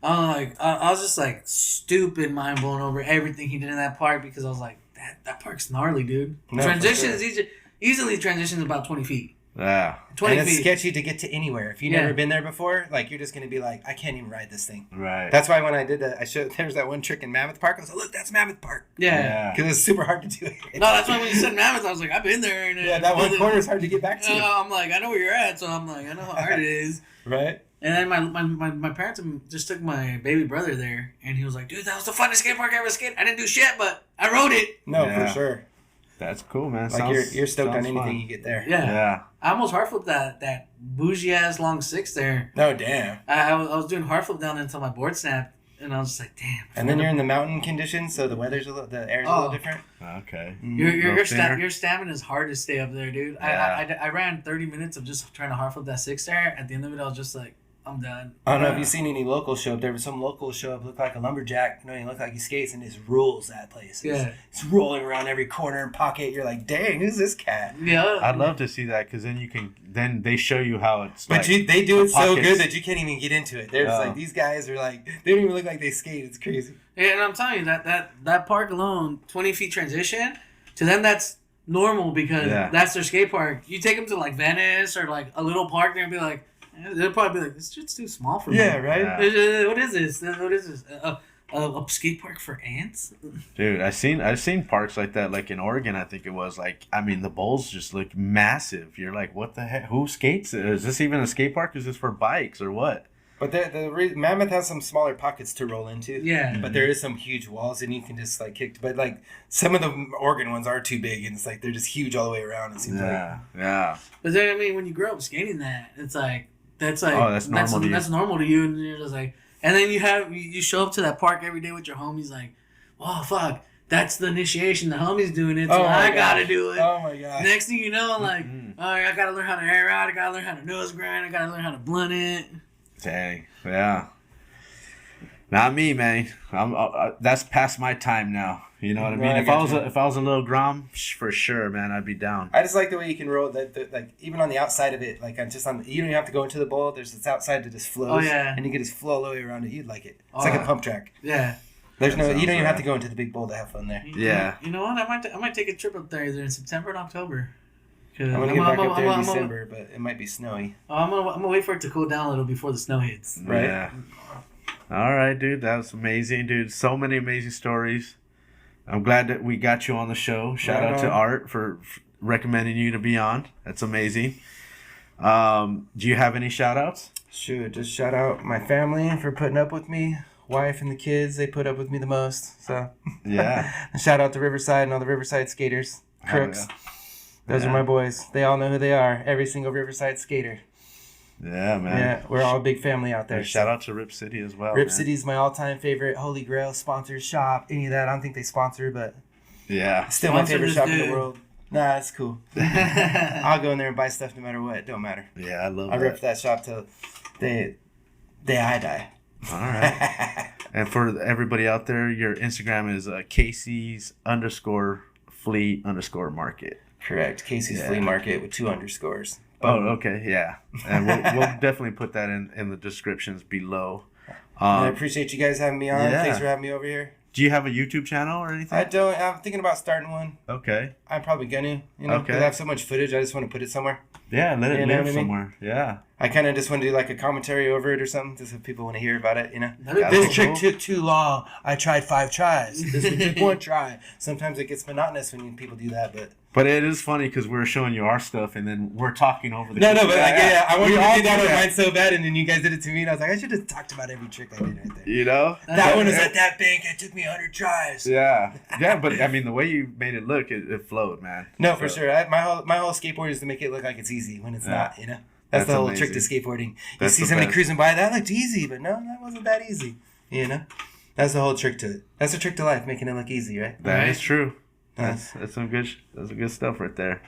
B: I was just like stupid mind blown over everything he did in that park because I was like, that park's gnarly, dude.
C: No,
B: Transition
C: for sure.
B: is easily transitions about 20 feet.
A: Yeah.
B: 20
C: And it's
B: feet.
C: sketchy to get to anywhere. If you've never been there before, like you're just gonna be like, I can't even ride this thing.
A: Right.
C: That's why when I did that, there's that one trick in Mammoth Park. I was like, look, that's Mammoth Park.
B: Yeah.
C: Because it's super hard to do it.
B: No, that's why when you said Mammoth, I was like, I've been there. And
C: Yeah, that one corner is hard to get back to.
B: I'm like, I know where you're at, so I'm like, I know how hard it is.
C: Right?
B: And then my parents just took my baby brother there, and he was like, dude, that was the funnest skate park I ever skated. I didn't do shit, but I rode it.
C: No,
A: Yeah.
C: for sure.
A: That's cool, man.
C: Like you're stoked on
A: sounds
C: anything
A: fun.
C: you get there.
B: Yeah.
A: Yeah.
B: I almost hard flipped that bougie ass long six there.
C: No, damn.
B: I was doing hard flip down until my board snapped, and I was just like, damn.
C: And then you're in the mountain conditions, so the weather's the air's a little different.
A: Okay.
B: Your stamina is hard to stay up there, dude.
A: Yeah.
B: I ran 30 minutes of just trying to hard flip that six there. At the end of it, I was just like, I'm done.
C: I don't know if you've seen any locals show up. There was some locals show up, look like a lumberjack. You know, he looked like he skates and just rules that place. It's rolling around every corner and pocket. You're like, dang, who's this cat?
B: Yeah.
A: I'd love to see that because then they show you how it's.
C: But
A: like,
C: they do it so
A: pockets.
C: good that you can't even get into it. They're just like, these guys are like, they don't even look like they skate. It's crazy.
B: Yeah, and I'm telling you that park alone, 20 feet transition, to them that's normal because that's their skate park. You take them to like Venice or like a little park, they're gonna be like, they'll probably be like, this shit's too small for me.
C: Yeah, right?
A: Yeah.
B: What is this? What is this? A skate park for ants?
A: Dude, I've seen parks like that, like in Oregon. I think it was like, I mean, the bowls just look massive. You're like, what the heck? Who skates? Is this even a skate park? Is this for bikes or what?
C: But Mammoth has some smaller pockets to roll into.
B: Yeah.
C: But there is some huge walls, and you can just like kick. But like some of the Oregon ones are too big, and it's like they're just huge all the way around. It seems like.
A: Yeah.
B: But then I mean, when you grow up skating that, it's like that's like
A: that's normal to you.
B: That's normal to you, and you're just like, and then you show up to that park every day with your homies, like, oh fuck, that's the initiation. The homies doing it, so I gotta do it.
C: Oh my god.
B: Next thing you know, like, oh, I gotta learn how to air out. I gotta learn how to nose grind. I gotta learn how to blunt it.
A: Dang. Yeah. Not me, man. That's past my time now. You know what I mean? If I was a little Grom, for sure, man, I'd be down.
C: I just like the way you can roll that, like even on the outside of it, like you don't even have to go into the bowl. There's this outside that just flows.
B: Oh, yeah.
C: And you can just flow all the way around it. You'd like it. It's like a pump track.
B: Yeah.
C: There's no. You don't even
A: rad.
C: have to go into the big bowl to have fun there.
A: Yeah.
B: You know what? I might take a trip up there either in September and October.
C: I'm gonna get back up there in December, but it might be snowy.
B: I'm gonna wait for it to cool down a little before the snow hits.
C: Right.
A: Yeah. All right, dude. That was amazing, dude. So many amazing stories. I'm glad that we got you on the show. Shout out to Art for recommending you to be on. That's amazing. Do you have any shout outs?
C: Sure. Just shout out my family for putting up with me. Wife and the kids, they put up with me the most. So
A: Yeah.
C: And shout out to Riverside and all the Riverside skaters. Crooks.
A: Oh,
C: Those are my boys. They all know who they are. Every single Riverside skater.
A: yeah, man.
C: Yeah, we're all a big family out there.
A: And shout out to Rip City as well.
C: Rip
A: man.
C: City's my all-time favorite. Holy Grail sponsors shop. Any of that? I don't think they sponsor, but
A: Yeah.
C: still my
B: Sponsor
C: favorite
B: this
C: shop in
B: dude.
C: the world. Nah, it's cool. I'll go in there and buy stuff no matter what. It don't matter.
A: Yeah, I love
C: I
A: that.
C: rip that shop till I die.
A: All right. And for everybody out there, your Instagram is Casey's_fleet_market.
C: Correct. Casey's Flea Market with 2 underscores.
A: Oh, okay, yeah. And we'll definitely put that in the descriptions below.
C: I appreciate you guys having me on.
A: Yeah.
C: Thanks for having me over here.
A: Do you have a YouTube channel or anything?
C: I don't. I'm thinking about starting one.
A: Okay.
C: I'm probably gonna, because I have so much footage. I just want to put it somewhere.
A: Yeah, let it
C: You know
A: live
C: what I mean?
A: somewhere. Yeah.
C: I kind of just want to do like a commentary over it or something, just so people want to hear about it, you know.
B: That'd be
C: This
B: cool.
C: trick took too long. I tried 5 tries. This one took 1 try. Sometimes it gets monotonous when people do that,
A: But it is funny because we're showing you our stuff and then we're talking over the.
C: No, but like, yeah, I wanted
A: We
C: to
A: all
C: do that
A: do
C: with
A: that.
C: mine so bad, and then you guys did it to me, and I was like, I should have talked about every trick I did right there.
A: You know.
C: That one was at that bank. It took me 100 tries.
A: Yeah, but I mean, the way you made it look, it flowed, man.
C: No, for sure. My whole skateboard is to make it look like it's easy when it's not. You know, that's the whole trick to skateboarding. You
A: That's
C: see
A: the
C: somebody
A: best.
C: cruising by, that looked easy, but no, that wasn't that easy. You know, that's the whole trick to it. That's the trick to life, making it look easy, right?
A: That is true.
C: Nice.
A: That's some good. That's some good stuff right there.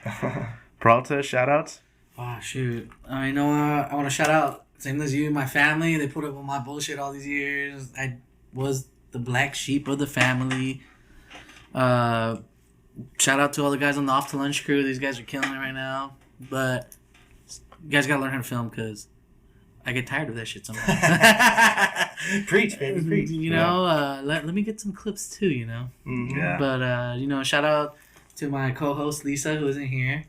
A: Peralta, shout outs.
B: Oh shoot! I know. I want to shout out, same as you, my family. They put up with my bullshit all these years. I was the black sheep of the family. Shout out to all the guys on the Off to Lunch crew. These guys are killing it right now. But you guys gotta learn how to film because I get tired of that shit sometimes.
C: Preach, baby, preach.
B: You know, let me get some clips too. You know.
C: Mm-hmm.
A: Yeah.
B: But you know, shout out to my co-host Lisa, who isn't here.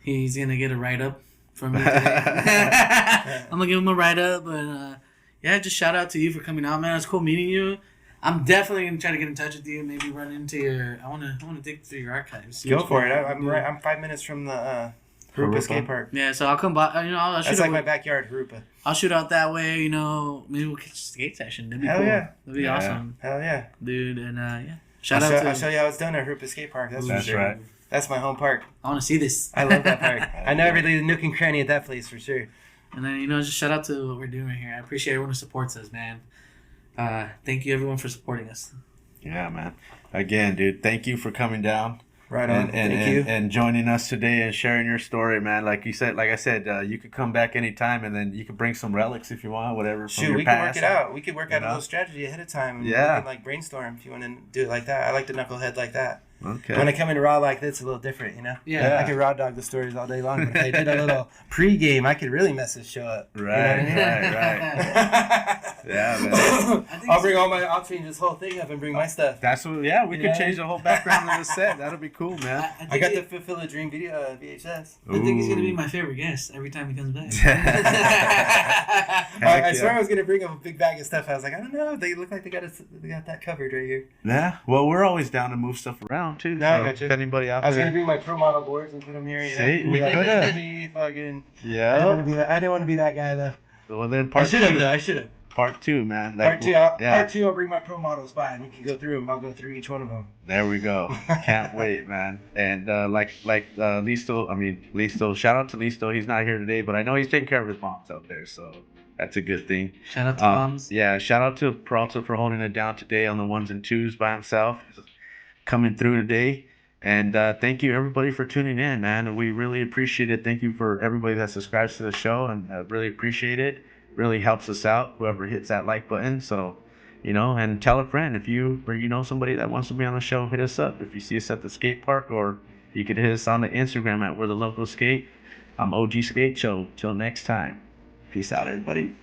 B: He's gonna get a write up from me today. I'm gonna give him a write up, but yeah, just shout out to you for coming out, man. It's cool meeting you. I'm definitely gonna try to get in touch with you. Maybe run into your. I wanna dig through your archives. see
C: Go
B: what's
C: for
B: going
C: it.
B: on.
C: I'm right. I'm 5 minutes from the Harupa skate park.
B: Yeah, so I'll come by. You know, I'll shoot.
C: That's like my backyard, Harupa.
B: I'll shoot out that way. You know, maybe we'll catch a skate session. That'd be
C: Hell
B: cool.
C: yeah.
B: That'd be awesome,
C: Hell yeah.
B: dude. And yeah, shout
C: I'll
B: out to.
C: show you how it's done at Harupa skate park. That's for
A: That's
C: sure.
A: right.
C: That's my home park.
B: I want to see this.
C: I love that park. I know every little nook and cranny at that place for sure.
B: And then, you know, just shout out to what we're doing here. I appreciate everyone who supports us, man. Thank you, everyone, for supporting us.
A: Yeah, man. Again, dude, thank you for coming down.
C: Right on. Thank you.
A: And joining us today and sharing your story, man. Like I said, you could come back anytime, and then you could bring some relics if you want, whatever. From
C: Shoot,
A: your
C: we can
A: past.
C: work it out. We could work out
A: You
C: a
A: know?
C: little strategy ahead of time. And
A: Yeah.
C: we can, like, brainstorm if you want to do it like that. I like the knucklehead like that.
A: Okay.
C: When I come in raw like this, it's a little different, you know?
B: Yeah.
C: I could raw dog the stories all day long, but if I did a little pre-game, I could really mess this show up.
A: Right,
C: You know what I
A: right.
C: mean?
A: Yeah, man.
C: I'll change this whole thing up and bring my stuff.
A: That's what. Yeah, we could
C: Yeah.
A: change the whole background of the set. That'll be cool, man.
C: I got the Fulfill a Dream video VHS.
B: I think he's going to be
A: Ooh.
B: my favorite guest every time he comes back.
C: I swear I was gonna bring up a big bag of stuff. I was like, I don't know. They look like they got that covered right here.
A: Yeah. Well, we're always down to move stuff around too.
C: No, I
A: so
C: gotcha.
A: if anybody out
C: I was
A: there.
C: gonna bring my pro model boards and put them here. You know?
A: See, we
C: Like,
A: coulda.
C: me fucking.
A: Yeah.
C: I didn't want to be that guy though.
A: Well, then
C: I
A: part
C: should have
A: two.
C: though. I should have.
A: Part two, man. Like,
C: Part two. Part two. I'll bring my pro models by and we can go through them. I'll go through each one of them.
A: There we go. Can't wait, man. And Listo, shout out to Listo. He's not here today, but I know he's taking care of his moms out there, so that's a good thing.
B: Shout out to moms.
A: Yeah, shout out to Peralta for holding it down today on the ones and twos by himself, coming through today. And thank you everybody for tuning in, man. We really appreciate it. Thank you for everybody that subscribes to the show, and really appreciate it. Really helps us out. Whoever hits that like button, so. You know, and tell a friend if you know somebody that wants to be on the show, hit us up. If you see us at the skate park, or you could hit us on the Instagram at We're the Locals Sk8. I'm OG Skate Show. Till next time. Peace out, everybody.